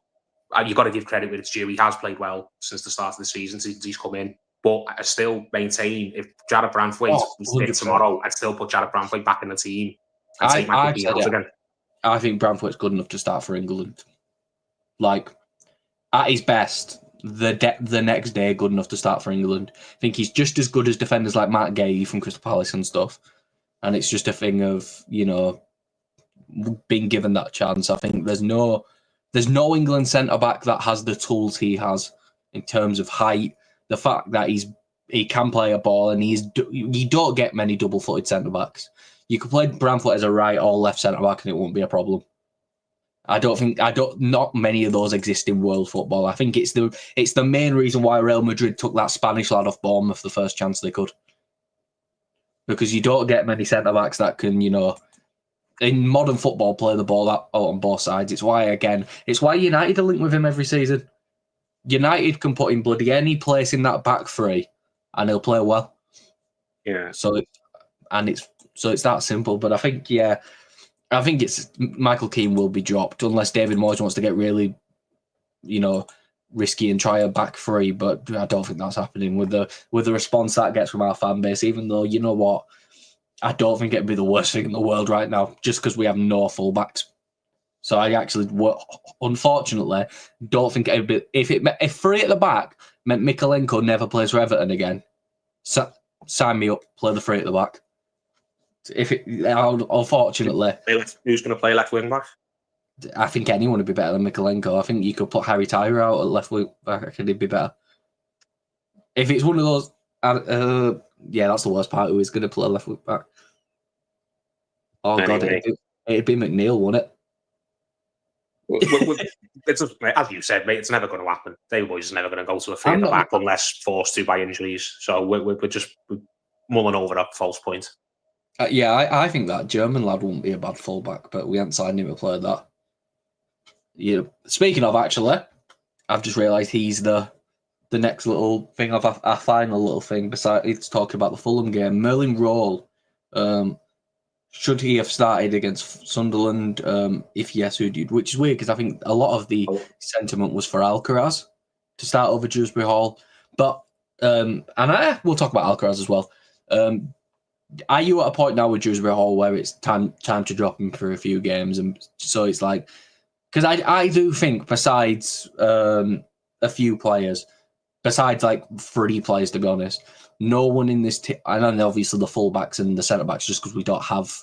you've got to give credit where it's due. He has played well since the start of the season, since he's come in. But I still maintain if Jared Branthwaite was in tomorrow, I'd still put Jared Branthwaite back in the team and take Michael Keane out again. I think Branthwaite's good enough to start for England. Like, at his best, the next day, good enough to start for England. I think he's just as good as defenders like Matt Gay from Crystal Palace and stuff. And it's just a thing of, being given that chance. I think there's no England centre-back that has the tools he has in terms of height. The fact that he can play a ball, and you don't get many double-footed centre-backs. You could play Branthwaite as a right or left centre-back and it won't be a problem. Not many of those exist in world football. I think it's the main reason why Real Madrid took that Spanish lad off Bournemouth the first chance they could. Because you don't get many centre-backs that can, in modern football, play the ball out on both sides. It's why United are linked with him every season. United can put him bloody any place in that back three and he'll play well. Yeah. So it's that simple. But I think it's Michael Keane will be dropped unless David Moyes wants to get really, risky and try a back three. But I don't think that's happening with the response that gets from our fan base. Even though, you know what, I don't think it'd be the worst thing in the world right now, just because we have no fullbacks. So I actually, unfortunately, don't think it'd be if three at the back meant Mykolenko never plays for Everton again. Sign me up, play the three at the back. Unfortunately, who's going to play left wing back? I think anyone would be better than Mykolenko. I think you could put Harry Tyler out at left wing back. I think he'd be better. If it's one of those, that's the worst part. Who is going to play left wing back? Oh anyway. God, it'd be McNeil, wouldn't it? It's as you said, mate. It's never going to happen. David Moyes is never going to go to a three at the back unless forced to by injuries. So we're just mulling over a false point. I think that German lad wouldn't be a bad fullback, but we haven't signed him to play that. Speaking of, actually, I've just realised he's the next little thing of our final little thing. Besides talking about the Fulham game, Merlin Röhl. Should he have started against Sunderland? If yes, who did? Which is weird because I think a lot of the sentiment was for Alcaraz to start over Dewsbury Hall. But we'll talk about Alcaraz as well. Are you at a point now with Dewsbury Hall where it's time to drop him for a few games? And so it's like, because I do think besides a few players, besides like 3 players to be honest, no one in this team, and then obviously the fullbacks and the centre backs, just because we don't have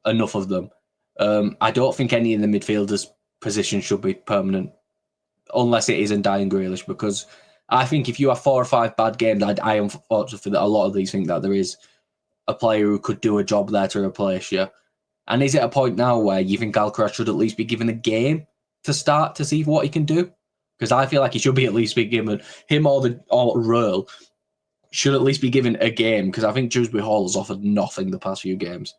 enough of them. I don't think any of the midfielders' positions should be permanent, unless it is Ndiaye and Grealish, because I think if you have 4 or 5 bad games, I unfortunately that a lot of these think that there is a player who could do a job there to replace you. And is it a point now where you think Alcaraz should at least be given a game to start to see what he can do? Because I feel like he should be at least be given, him or Röhl should at least be given a game, because I think Dewsbury Hall has offered nothing the past few games.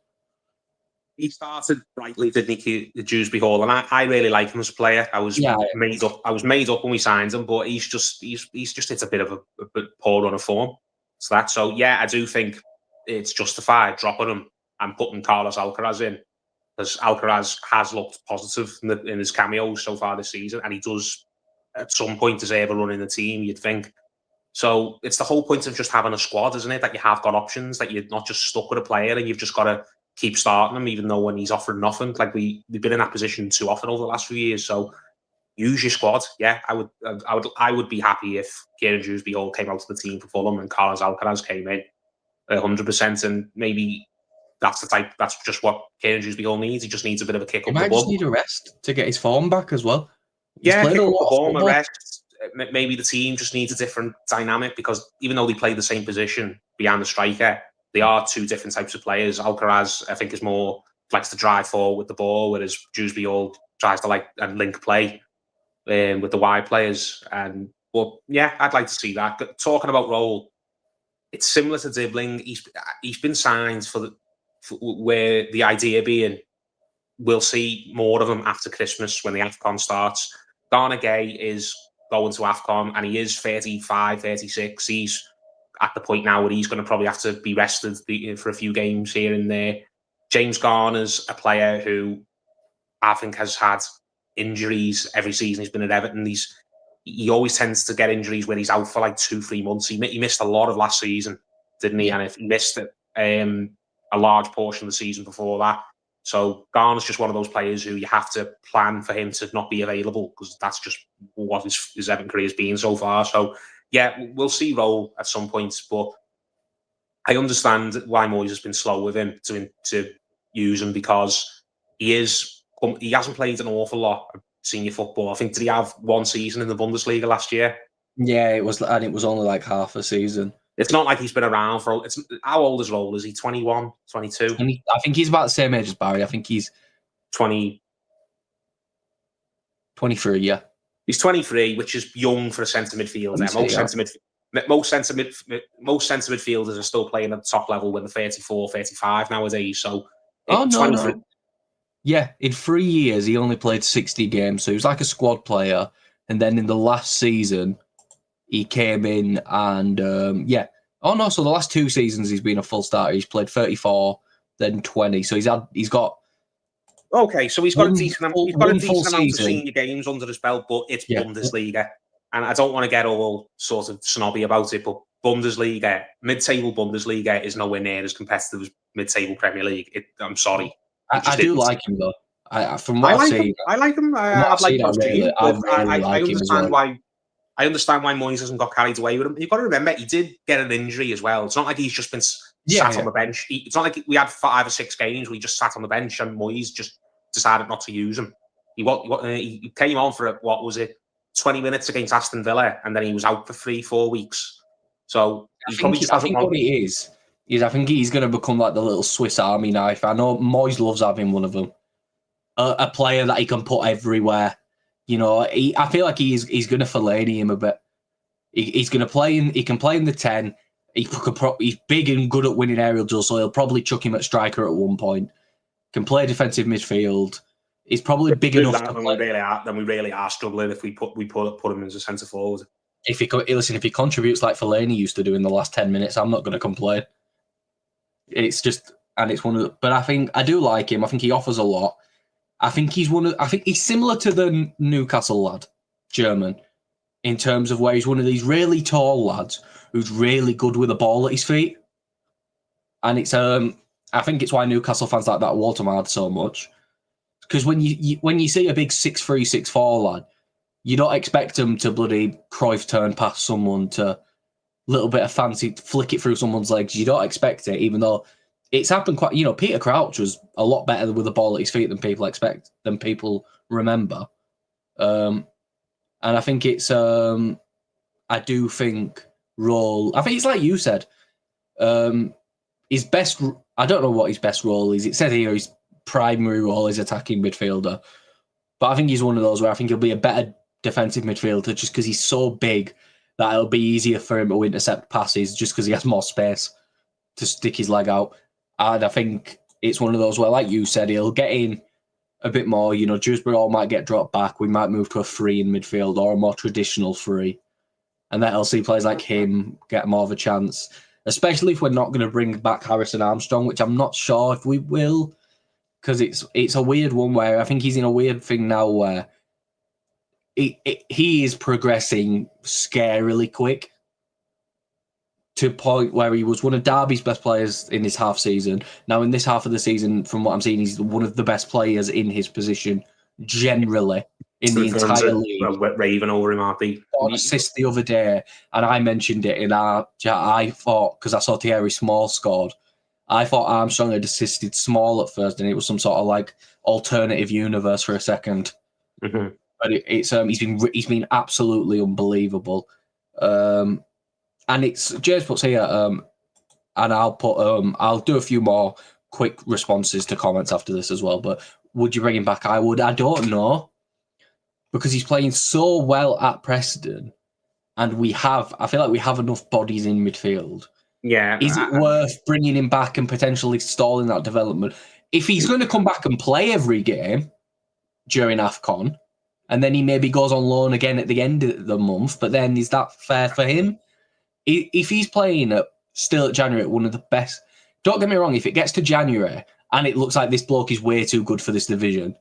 He started brightly, didn't he, Dewsbury Hall, and I really like him as a player. I was made up when we signed him, but he's just hits a bit of a poor run of form. So I do think it's justified dropping him and putting Carlos Alcaraz in, because Alcaraz has looked positive in his cameos so far this season, and he does at some point deserve a run in the team, you'd think. So it's the whole point of just having a squad, isn't it? That you have got options, that you're not just stuck with a player and you've just got to keep starting him, even though when he's offering nothing. Like we've been in that position too often over the last few years. So use your squad. Yeah, I would be happy if Kieran Dewsbury Hall came out to the team for Fulham and Carlos Alcaraz came in 100%, and maybe that's the type. That's just what Kieran Dewsbury-Hall needs. He just needs a bit of a kick He up the might bum. just need a rest to get his form back as well. He's Yeah, played kick a up lot the of bum, a football. rest. Maybe the team just needs a different dynamic because even though they play the same position behind the striker, they are two different types of players. Alcaraz, I think, is more likes to drive forward with the ball, whereas Dewsbury-Hall tries to like and link play with the wide players. But yeah, I'd like to see that. Talking about Röhl, it's similar to Dibbling. He's been signed for where the idea being we'll see more of him after Christmas when the AFCON starts. Garner Gay is going to AFCON and he is 35, 36. He's at the point now where he's going to probably have to be rested for a few games here and there. James Garner's a player who I think has had injuries every season he's been at Everton. He always tends to get injuries where he's out for like 2-3 months. He missed a lot of last season, didn't he? Yeah. And if he missed it, a large portion of the season before that. So Garner's just one of those players who you have to plan for him to not be available because that's just what his Everton career has been so far. So yeah, we'll see Röhl at some point, but I understand why Moyes has been slow with him to use him because he hasn't played an awful lot of senior football. I think did he have one season in the Bundesliga last year? Yeah, it was only like half a season. It's not like he's been around for. How old is Röhl? Is he 21, 22? I think he's about the same age as Barry. I think he's 20. 23, yeah. He's 23, which is young for a centre midfielder. Most centre midfielders are still playing at the top level when they're 34, 35 nowadays. So, no. Yeah, in 3 years, he only played 60 games. So he was like a squad player. And then in the last season, he came in and, so the last 2 seasons, he's been a full starter. He's played 34, then 20. So he's got... Okay, so he's got a decent amount of senior games under his belt, but it's Bundesliga. And I don't want to get all sort of snobby about it, but Bundesliga, mid-table Bundesliga is nowhere near as competitive as mid-table Premier League. I'm sorry. I do like him, though. I like him. I've liked him. I understand why. I understand why Moyes hasn't got carried away with him. You've got to remember, he did get an injury as well. It's not like he's just been sat on the bench. It's not like we had 5 or 6 games where he just sat on the bench and Moyes just decided not to use him. He came on for, 20 minutes against Aston Villa, and then he was out for 3-4 weeks. So I think what it is I think he's going to become like the little Swiss Army knife. I know Moyes loves having one of them. A player that he can put everywhere. You know, I feel like he's going to Fellaini him a bit. He's going to play in. He can play in the 10. He's big and good at winning aerial duels, so he'll probably chuck him at striker at one point. Can play defensive midfield. He's probably big enough to play. Then we really are struggling if we put him as a centre forward. If he contributes like Fellaini used to do in the last 10 minutes, I'm not going to complain. It's just, and it's one of the, but I do like him. I think he offers a lot. I think he's similar to the Newcastle lad, German, in terms of where he's one of these really tall lads who's really good with the ball at his feet. And it's I think it's why Newcastle fans like that Watermard so much. Because when you see a big 6'3", 6'4" lad, you don't expect him to bloody Cruyff turn past someone to little bit of fancy flick it through someone's legs. You don't expect it, even though it's happened quite. You know, Peter Crouch was a lot better with the ball at his feet than people remember. And I think it's I do think Röhl. I think it's like you said. His best. I don't know what his best role is. It said here his primary role is attacking midfielder, but I think he's one of those where I think he'll be a better defensive midfielder just because he's so big that it'll be easier for him to intercept passes just because he has more space to stick his leg out. And I think it's one of those where, like you said, he'll get in a bit more. You know, Dewsbury-Hall might get dropped back. We might move to a 3 in midfield or a more traditional 3. And that'll see players like him get more of a chance, especially if we're not going to bring back Harrison Armstrong, which I'm not sure if we will, because it's a weird one where I think he's in a weird thing now where he is progressing scarily quick to a point where he was one of Derby's best players in his half season. Now, in this half of the season, from what I'm seeing, he's one of the best players in his position generally in the entire league. Raving over him, RP. Got assist the other day, and I mentioned it in I thought, because I saw Thierry Small scored, I thought Armstrong had assisted Small at first, and it was some sort of like alternative universe for a second. Mm-hmm. But he's been absolutely unbelievable. And it's James puts here, and I'll do a few more quick responses to comments after this as well. But would you bring him back? I would. I don't know, because he's playing so well at Preston, and I feel like we have enough bodies in midfield. Yeah. Is it worth bringing him back and potentially stalling that development? If he's going to come back and play every game during AFCON, and then he maybe goes on loan again at the end of the month, but then is that fair for him? If he's playing still at January at one of the best, don't get me wrong, if it gets to January and it looks like this bloke is way too good for this division,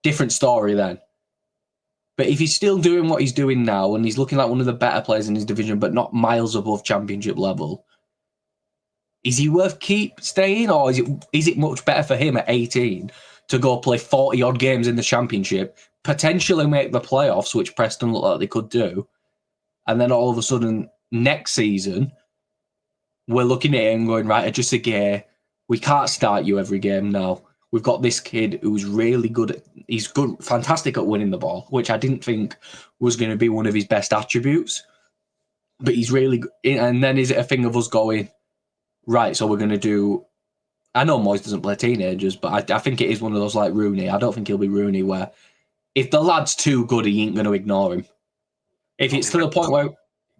different story then. But if he's still doing what he's doing now and he's looking like one of the better players in his division, but not miles above championship level, is he worth staying, or is it much better for him at 18 to go play 40 odd games in the championship, potentially make the playoffs, which Preston look like they could do, and then all of a sudden next season we're looking at it and going, right, just a gear, we can't start you every game now. We've got this kid who's really good. He's good, fantastic at winning the ball, which I didn't think was going to be one of his best attributes. But he's really good. And then is it a thing of us going, right, so we're going to do... I know Moyes doesn't play teenagers, but I think it is one of those like Rooney. I don't think he'll be Rooney, where if the lad's too good, he ain't going to ignore him. If it's to the point where...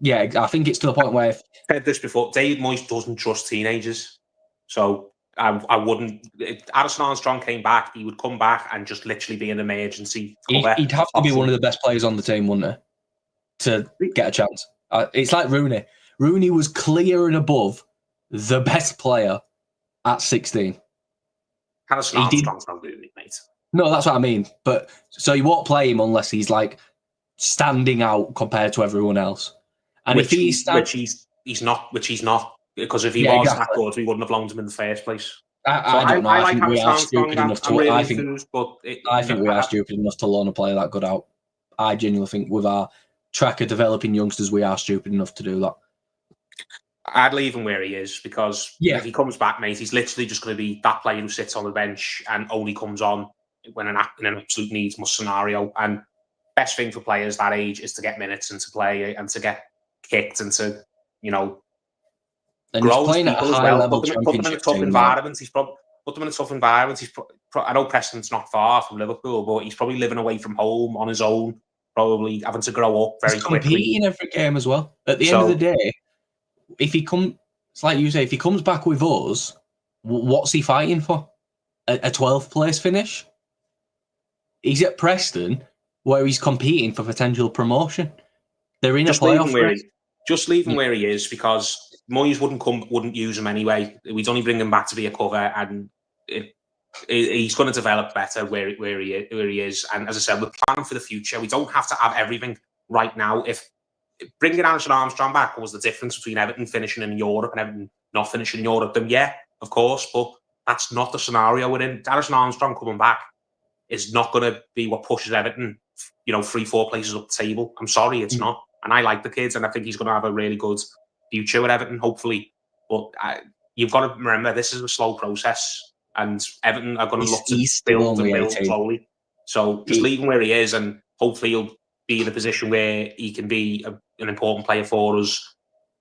Yeah, I think it's to the point where... I've said this before, David Moyes doesn't trust teenagers. So... I wouldn't. If Addison Armstrong came back, he would come back and just literally be an emergency cover. He'd have to be one of the best players on the team, wouldn't he, to get a chance? It's like Rooney. Rooney was clear and above the best player at 16. Addison Armstrong's not Rooney, mate. No, that's what I mean. But so you won't play him unless he's like standing out compared to everyone else. And if he's not. Because if he was that good, we wouldn't have loaned him in the first place. I don't know. I think we are stupid enough to. Really I think we are stupid enough to loan a player that good out. I genuinely think with our track of developing youngsters, we are stupid enough to do that. I'd leave him where he is, because if he comes back, mate, he's literally just going to be that player who sits on the bench and only comes on when in an absolute needs must scenario. And best thing for players that age is to get minutes and to play and to get kicked and to, and he's playing at a high level championship. Put them in a tough environment. Put them in a tough environment. I know Preston's not far from Liverpool, but he's probably living away from home on his own, probably having to grow up very quickly. Competing every game as well. At the end of the day, if he comes, it's like you say, if he comes back with us, what's he fighting for? A 12th place finish? He's at Preston, where he's competing for potential promotion. They're in a playoff race. Just leave him where he is, because Moyes wouldn't use him anyway. We'd only bring him back to be a cover, and he's going to develop better where he is. And as I said, we're planning for the future. We don't have to have everything right now. If bringing Addison Armstrong back was the difference between Everton finishing in Europe and Everton not finishing in Europe, then yeah, of course. But that's not the scenario we're in. Addison Armstrong coming back is not going to be what pushes Everton, 3-4 places up the table. I'm sorry, it's not. And I like the kids, and I think he's going to have a really good future with Everton, hopefully. But you've got to remember, this is a slow process, and Everton are going to look to build and build slowly. So just leave him where he is, and hopefully he'll be in a position where he can be an important player for us,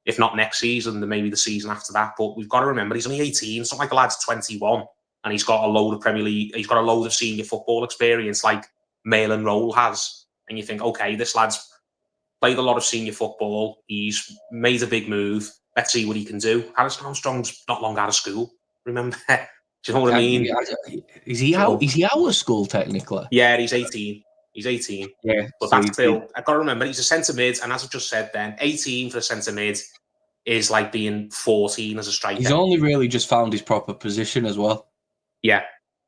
if not next season, then maybe the season after that. But we've got to remember, he's only 18. It's not like the lad's 21, and he's got a load of Premier League, he's got a load of senior football experience like Röhl has. And you think, okay, this lad's played a lot of senior football. He's made a big move. Let's see what he can do. Addison Armstrong's not long out of school. Remember? Do you know what I mean? Is he out? Is he out of school technically? Yeah, he's 18. He's 18. Yeah, but so that's still. I've got to remember, he's a centre mid, and as I just said, then 18 for a centre mid is like being 14 as a striker. He's only really just found his proper position as well. Yeah,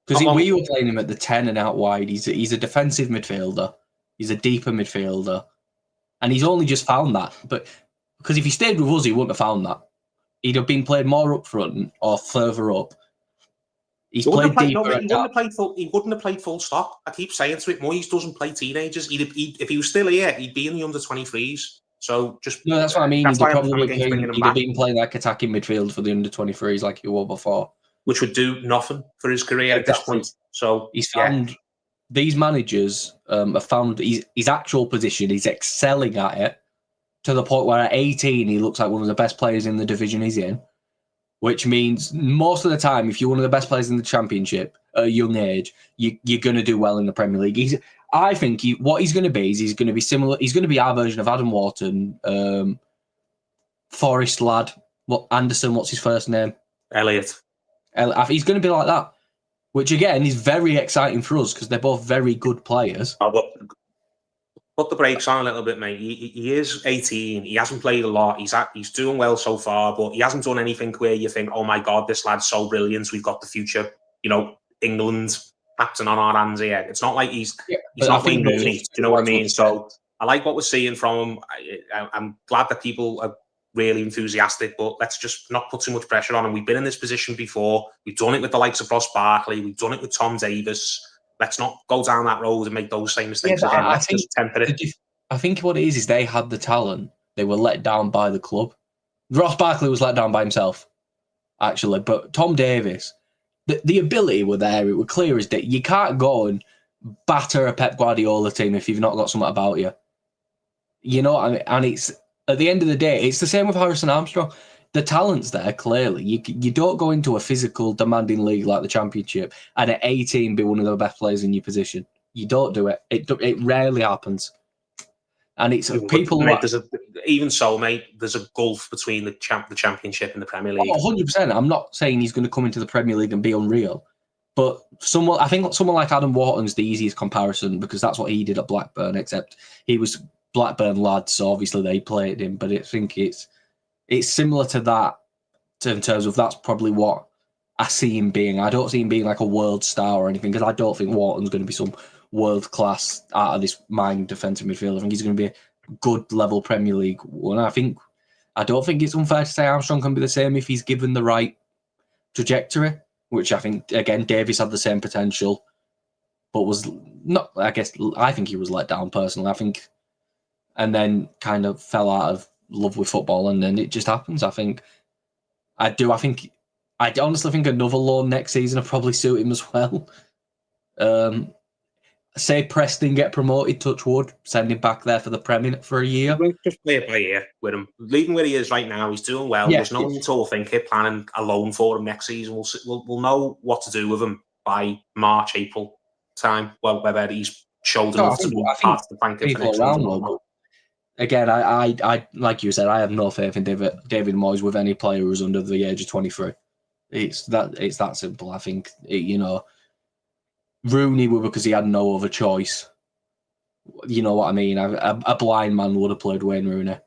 because we were playing him at the 10 and out wide. He's a defensive midfielder. He's a deeper midfielder. And he's only just found that. But because if he stayed with us, he wouldn't have found that. He'd have been played more up front or further up. He wouldn't have played full stop. I keep saying to it, Moyes doesn't play teenagers. If he was still here, he'd be in the under-23s. So just No, that's what I mean. that's He'd why probably I'm against bringing him he'd have back, been playing like attacking midfield for the under-23s like he was before. which would do nothing for his career at this Exactly. point. So He's yeah, found these managers have found his actual position. He's excelling at it to the point where at 18 he looks like one of the best players in the division he's in. Which means most of the time, if you're one of the best players in the Championship at a young age, you're going to do well in the Premier League. I think what he's going to be is he's going to be similar. He's going to be our version of Adam Wharton, Forest lad. Anderson? What's his first name? Elliot. He's going to be like that, which again is very exciting for us because they're both very good players. Put the brakes on a little bit, mate. He is 18. He hasn't played a lot. He's doing well so far, but he hasn't done anything where you think, oh my God, this lad's so brilliant. We've got the future, England captain on our hands here. It's not like he's not Wayne Rooney. Do you know what I mean? So I like what we're seeing from him. I'm glad that people are really enthusiastic, but let's just not put too much pressure on him. We've been in this position before. We've done it with the likes of Ross Barkley. We've done it with Tom Davis. Let's not go down that road and make those same mistakes again. Let's just temper it. I think what it is they had the talent. They were let down by the club. Ross Barkley was let down by himself, actually. But Tom Davis, the ability were there. It was clear as day. You can't go and batter a Pep Guardiola team if you've not got something about you. You know what I mean? And it's at the end of the day, it's the same with Harrison Armstrong. The talent's there, clearly. You don't go into a physical, demanding league like the Championship and at 18 be one of the best players in your position. You don't do it. It rarely happens. And it's people... Mate, even so, mate, there's a gulf between the Championship and the Premier League. 100%. I'm not saying he's going to come into the Premier League and be unreal. But I think someone like Adam Wharton's the easiest comparison because that's what he did at Blackburn, except he was Blackburn lad, so obviously they played him. But I think it's similar to that in terms of that's probably what I see him being. I don't see him being like a world star or anything because I don't think Wharton's going to be some world class out of this mind defensive midfielder. I think he's going to be a good level Premier League one. I don't think it's unfair to say Armstrong can be the same if he's given the right trajectory, which I think again Davies had the same potential, but was not. I think he was let down personally. And then kind of fell out of love with football, and then it just happens. I honestly think another loan next season will probably suit him as well. Say Preston get promoted, touch wood, send him back there for the Premier for a year. Just play it by ear with him. Leave him where he is right now. He's doing well. There's no need to overthink planning a loan for him next season. We'll know what to do with him by March, April time. Well, whether he's showed enough to be part of the banking for next season. Again, I like you said, I have no faith in David Moyes with any player who's under the age of 23. It's that simple. I think Rooney was because he had no other choice. You know what I mean? A blind man would have played Wayne Rooney.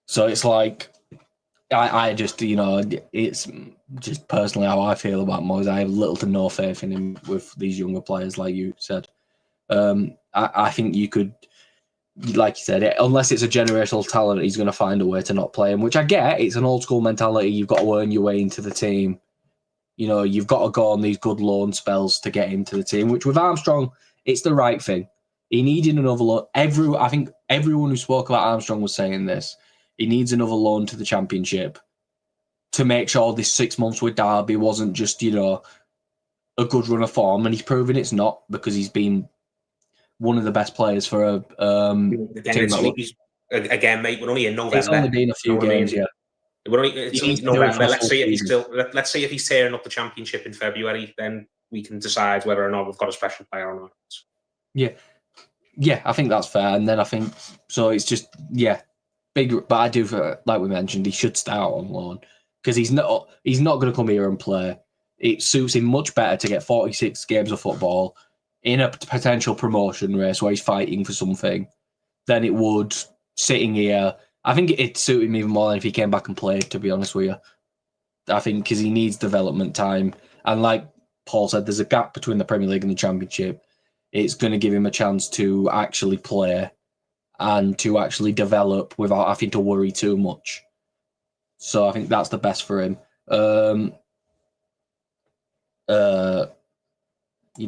So it's like I just it's just personally how I feel about Moyes. I have little to no faith in him with these younger players, like you said. I think you could. Like you said, unless it's a generational talent, he's going to find a way to not play him, which I get. It's an old school mentality. You've got to earn your way into the team. You've got to go on these good loan spells to get into the team, which with Armstrong, it's the right thing. He needed another loan. I think everyone who spoke about Armstrong was saying this. He needs another loan to the Championship to make sure this 6 months with Derby wasn't just, a good run of form. And he's proven it's not because he's been one of the best players for a again, mate. We're only in November. It's only been a few games, yeah. It's only November. Let's see if he's tearing up the Championship in February. Then we can decide whether or not we've got a special player or not. Yeah, I think that's fair. And then I think so. It's just big. But I do, like we mentioned, he should start on loan because he's not going to come here and play. It suits him much better to get 46 games of football in a potential promotion race where he's fighting for something than it would sitting here. I think it'd suit him even more than if he came back and played, to be honest with you. I think because he needs development time. And like Paul said, there's a gap between the Premier League and the Championship. It's going to give him a chance to actually play and to actually develop without having to worry too much. So I think that's the best for him.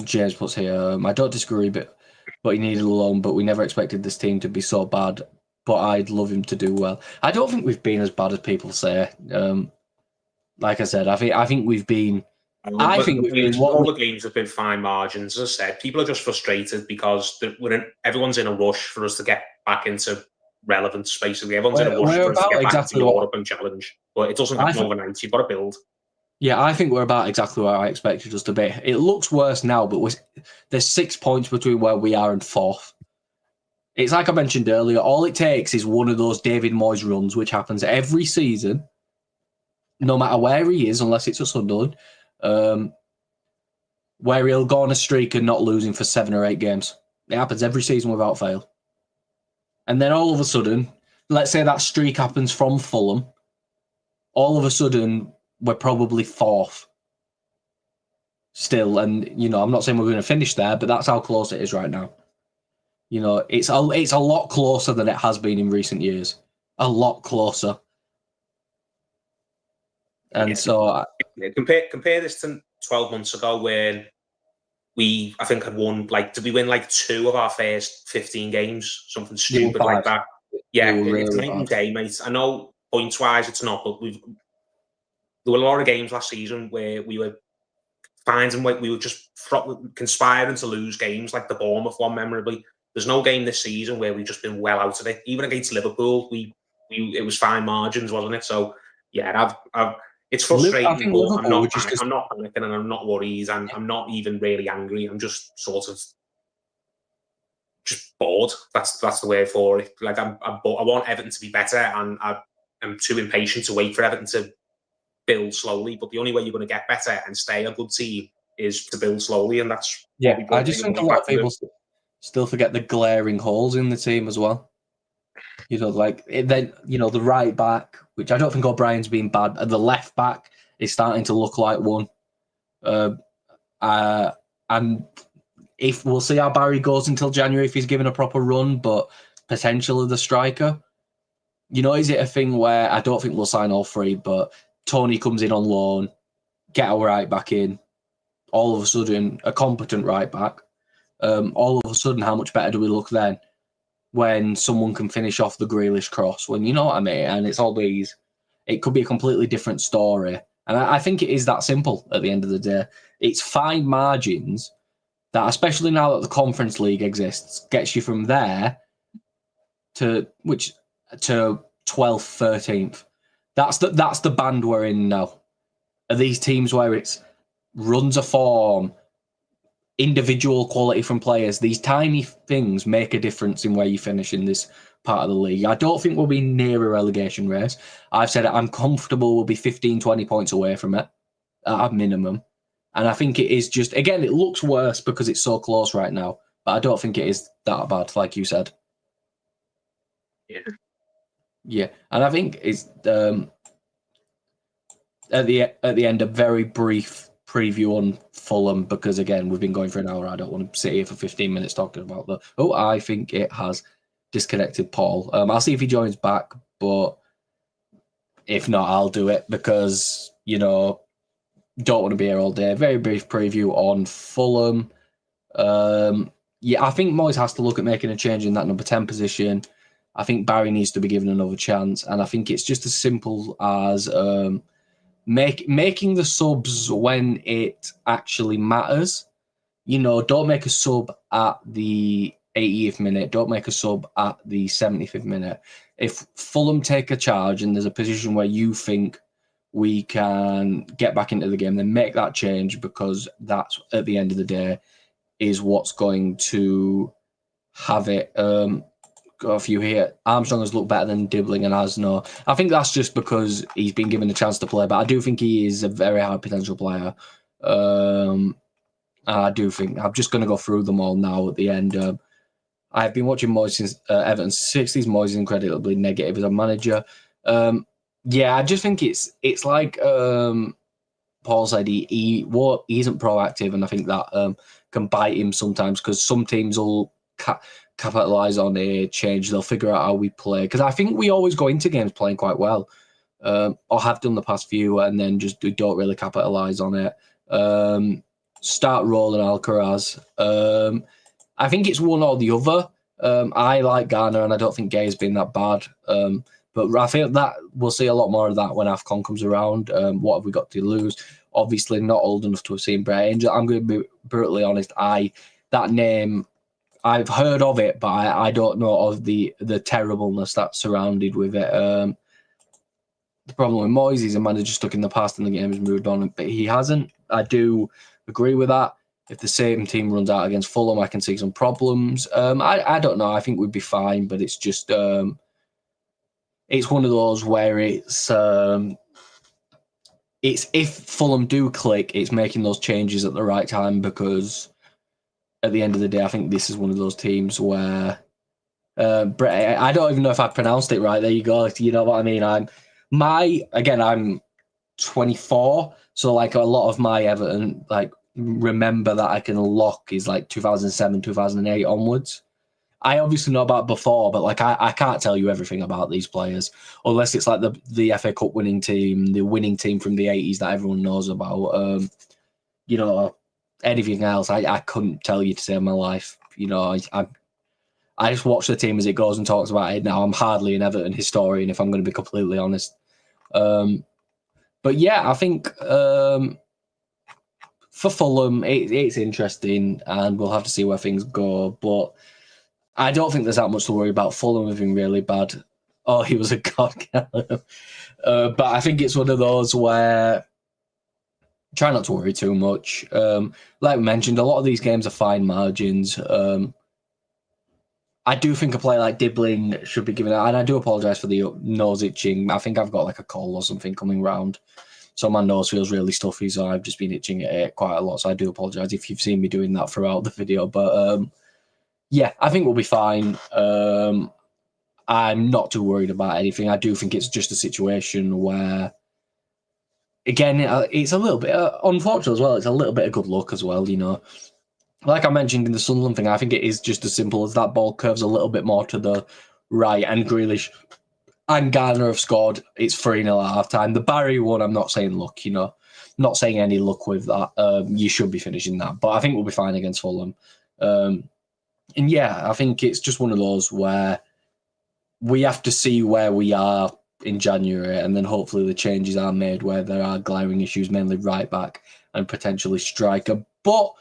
James puts here, I don't disagree, but he needed a loan, but we never expected this team to be so bad. but I'd love him to do well. I don't think we've been as bad as people say. Like I said, I think we've been. I think we've been. All the games have been fine margins. As I said, people are just frustrated because everyone's in a rush for us to get back into relevance. Basically, everyone's in a rush for us to get back into Europe and challenge. But it doesn't happen overnight. You've got to build. Yeah, I think we're about exactly where I expected us to be. It looks worse now, but there's 6 points between where we are and fourth. It's like I mentioned earlier, all it takes is one of those David Moyes runs, which happens every season, no matter where he is, unless it's at Sunderland, where he'll go on a streak and not losing for 7 or 8 games. It happens every season without fail. And then all of a sudden, let's say that streak happens from Fulham, all of a sudden, we're probably fourth still. And, I'm not saying we're going to finish there, but that's how close it is right now. It's a lot closer than it has been in recent years. A lot closer. And so... Compare this to 12 months ago when I think, had won, did we win 2 of our first 15 games? Something stupid like that. Yeah, it's night and day, mate. I know points-wise it's not, but there were a lot of games last season where we were finding we were just conspiring to lose games, like the Bournemouth one memorably. There's no game this season where we've just been well out of it. Even against Liverpool, it was fine margins, wasn't it? So yeah, it's frustrating. But I'm not panicking and I'm not worried, and I'm not even really angry. I'm just sort of just bored. That's the word for it. I want Everton to be better, and I'm too impatient to wait for Everton to build slowly. But the only way you're going to get better and stay a good team is to build slowly, and that's I just think a lot of people still forget the glaring holes in the team as well. The right back, which I don't think O'Brien's been bad, and the left back is starting to look like one. And if we'll see how Barry goes until January if he's given a proper run, but potential of the striker. Is it a thing where I don't think we'll sign all 3, but Tony comes in on loan, get our right back in, all of a sudden a competent right back. All of a sudden, how much better do we look then when someone can finish off the Grealish cross? When you know what I mean? And it's all these. It could be a completely different story. And I think it is that simple at the end of the day. It's fine margins that, especially now that the Conference League exists, gets you from there to 12th, 13th. That's the band we're in now. Are these teams where it's runs of form, individual quality from players, these tiny things make a difference in where you finish in this part of the league. I don't think we'll be near a relegation race. I've said it, I'm comfortable we'll be 15, 20 points away from it at a minimum. And I think it is just, again, it looks worse because it's so close right now, but I don't think it is that bad, like you said. Yeah. And I think it's at the end, a very brief preview on Fulham, because again, we've been going for an hour. I don't want to sit here for 15 minutes talking about I think it has disconnected Paul. I'll see if he joins back, but if not, I'll do it because, don't want to be here all day. Very brief preview on Fulham. I think Moyes has to look at making a change in that number 10 position. I think Barry needs to be given another chance, and I think it's just as simple as making the subs when it actually matters. Don't make a sub at the 80th minute. Don't make a sub at the 75th minute. If Fulham take a charge and there's a position where you think we can get back into the game, then make that change, because that's, at the end of the day, is what's going to have it. Got a few here. Armstrong has looked better than Dibbling and Asno. I think that's just because he's been given a chance to play, but I do think he is a very high potential player. I do think I'm just going to go through them all now at the end. I've been watching Moyes since Everton's 60s. Moyes is incredibly negative as a manager. I just think it's like Paul said, he isn't proactive, and I think that can bite him sometimes, because some teams will capitalise on a change. They'll figure out how we play, because I think we always go into games playing quite well, or have done the past few, and then just don't really capitalise on it. Start rolling Alcaraz. I think it's one or the other. I like Garner, and I don't think Gay's been that bad. But I feel that we'll see a lot more of that when AFCON comes around. What have we got to lose? Obviously, not old enough to have seen Brett Angel. I'm going to be brutally honest. That name, I've heard of it, but I don't know of the terribleness that's surrounded with it. The problem with Moyes, he's a manager stuck in the past and the game has moved on, but he hasn't. I do agree with that. If the same team runs out against Fulham, I can see some problems. I don't know. I think we'd be fine, but it's just it's one of those where it's if Fulham do click, it's making those changes at the right time, because at the end of the day, I think this is one of those teams where I don't even know if I pronounced it right. There you go. You know what I mean? I'm 24, so like a lot of my Everton remember that I can lock is like 2007, 2008 onwards. I obviously know about before, but I can't tell you everything about these players unless it's like the FA Cup winning team, the winning team from the 80s that everyone knows about. Anything else, I couldn't tell you to save my life. I just watch the team as it goes and talks about it now. I'm hardly an Everton historian, if I'm going to be completely honest. But yeah, I think for Fulham, it's interesting, and we'll have to see where things go. But I don't think there's that much to worry about. Fulham have been really bad. Oh, he was a god. But I think it's one of those where try not to worry too much. Like we mentioned, a lot of these games are fine margins. I do think a player like Dibbling should be given out, and I do apologise for the nose itching. I think I've got like a cold or something coming round, so my nose feels really stuffy, so I've just been itching it quite a lot, so I do apologise if you've seen me doing that throughout the video. But yeah, I think we'll be fine. I'm not too worried about anything. I do think it's just a situation where, again, it's a little bit unfortunate as well. It's a little bit of good luck as well, Like I mentioned in the Sunderland thing, I think it is just as simple as that ball curves a little bit more to the right, and Grealish and Garner have scored. It's 3-0 at half-time. The Barry one, I'm not saying luck, not saying any luck with that. You should be finishing that. But I think we'll be fine against Fulham. And yeah, I think it's just one of those where we have to see where we are in January, and then hopefully the changes are made where there are glaring issues, mainly right back and potentially striker. But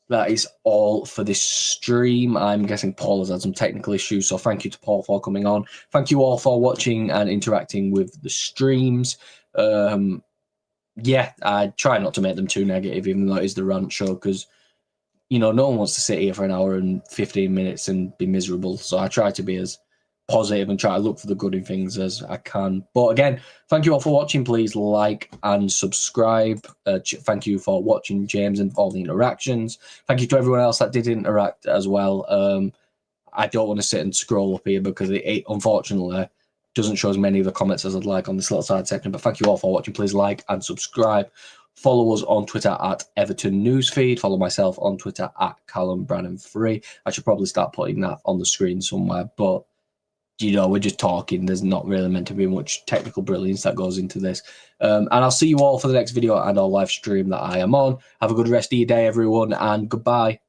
that is all for this stream. I'm guessing Paul has had some technical issues, so thank you to Paul for coming on. Thank you all for watching and interacting with the streams. Yeah, I try not to make them too negative, even though it is the rant show, because, no one wants to sit here for an hour and 15 minutes and be miserable. So I try to be as positive and try to look for the good in things as I can. But again, thank you all for watching. Please like and subscribe. Thank you for watching, James, and all the interactions. Thank you to everyone else that did interact as well. I don't want to sit and scroll up here because it unfortunately doesn't show as many of the comments as I'd like on this little side section. But thank you all for watching. Please like and subscribe. Follow us on Twitter at Everton Newsfeed. Follow myself on Twitter at Callum Brannan3. I should probably start putting that on the screen somewhere, but we're just talking. There's not really meant to be much technical brilliance that goes into this. And I'll see you all for the next video and our live stream that I am on. Have a good rest of your day, everyone, and goodbye.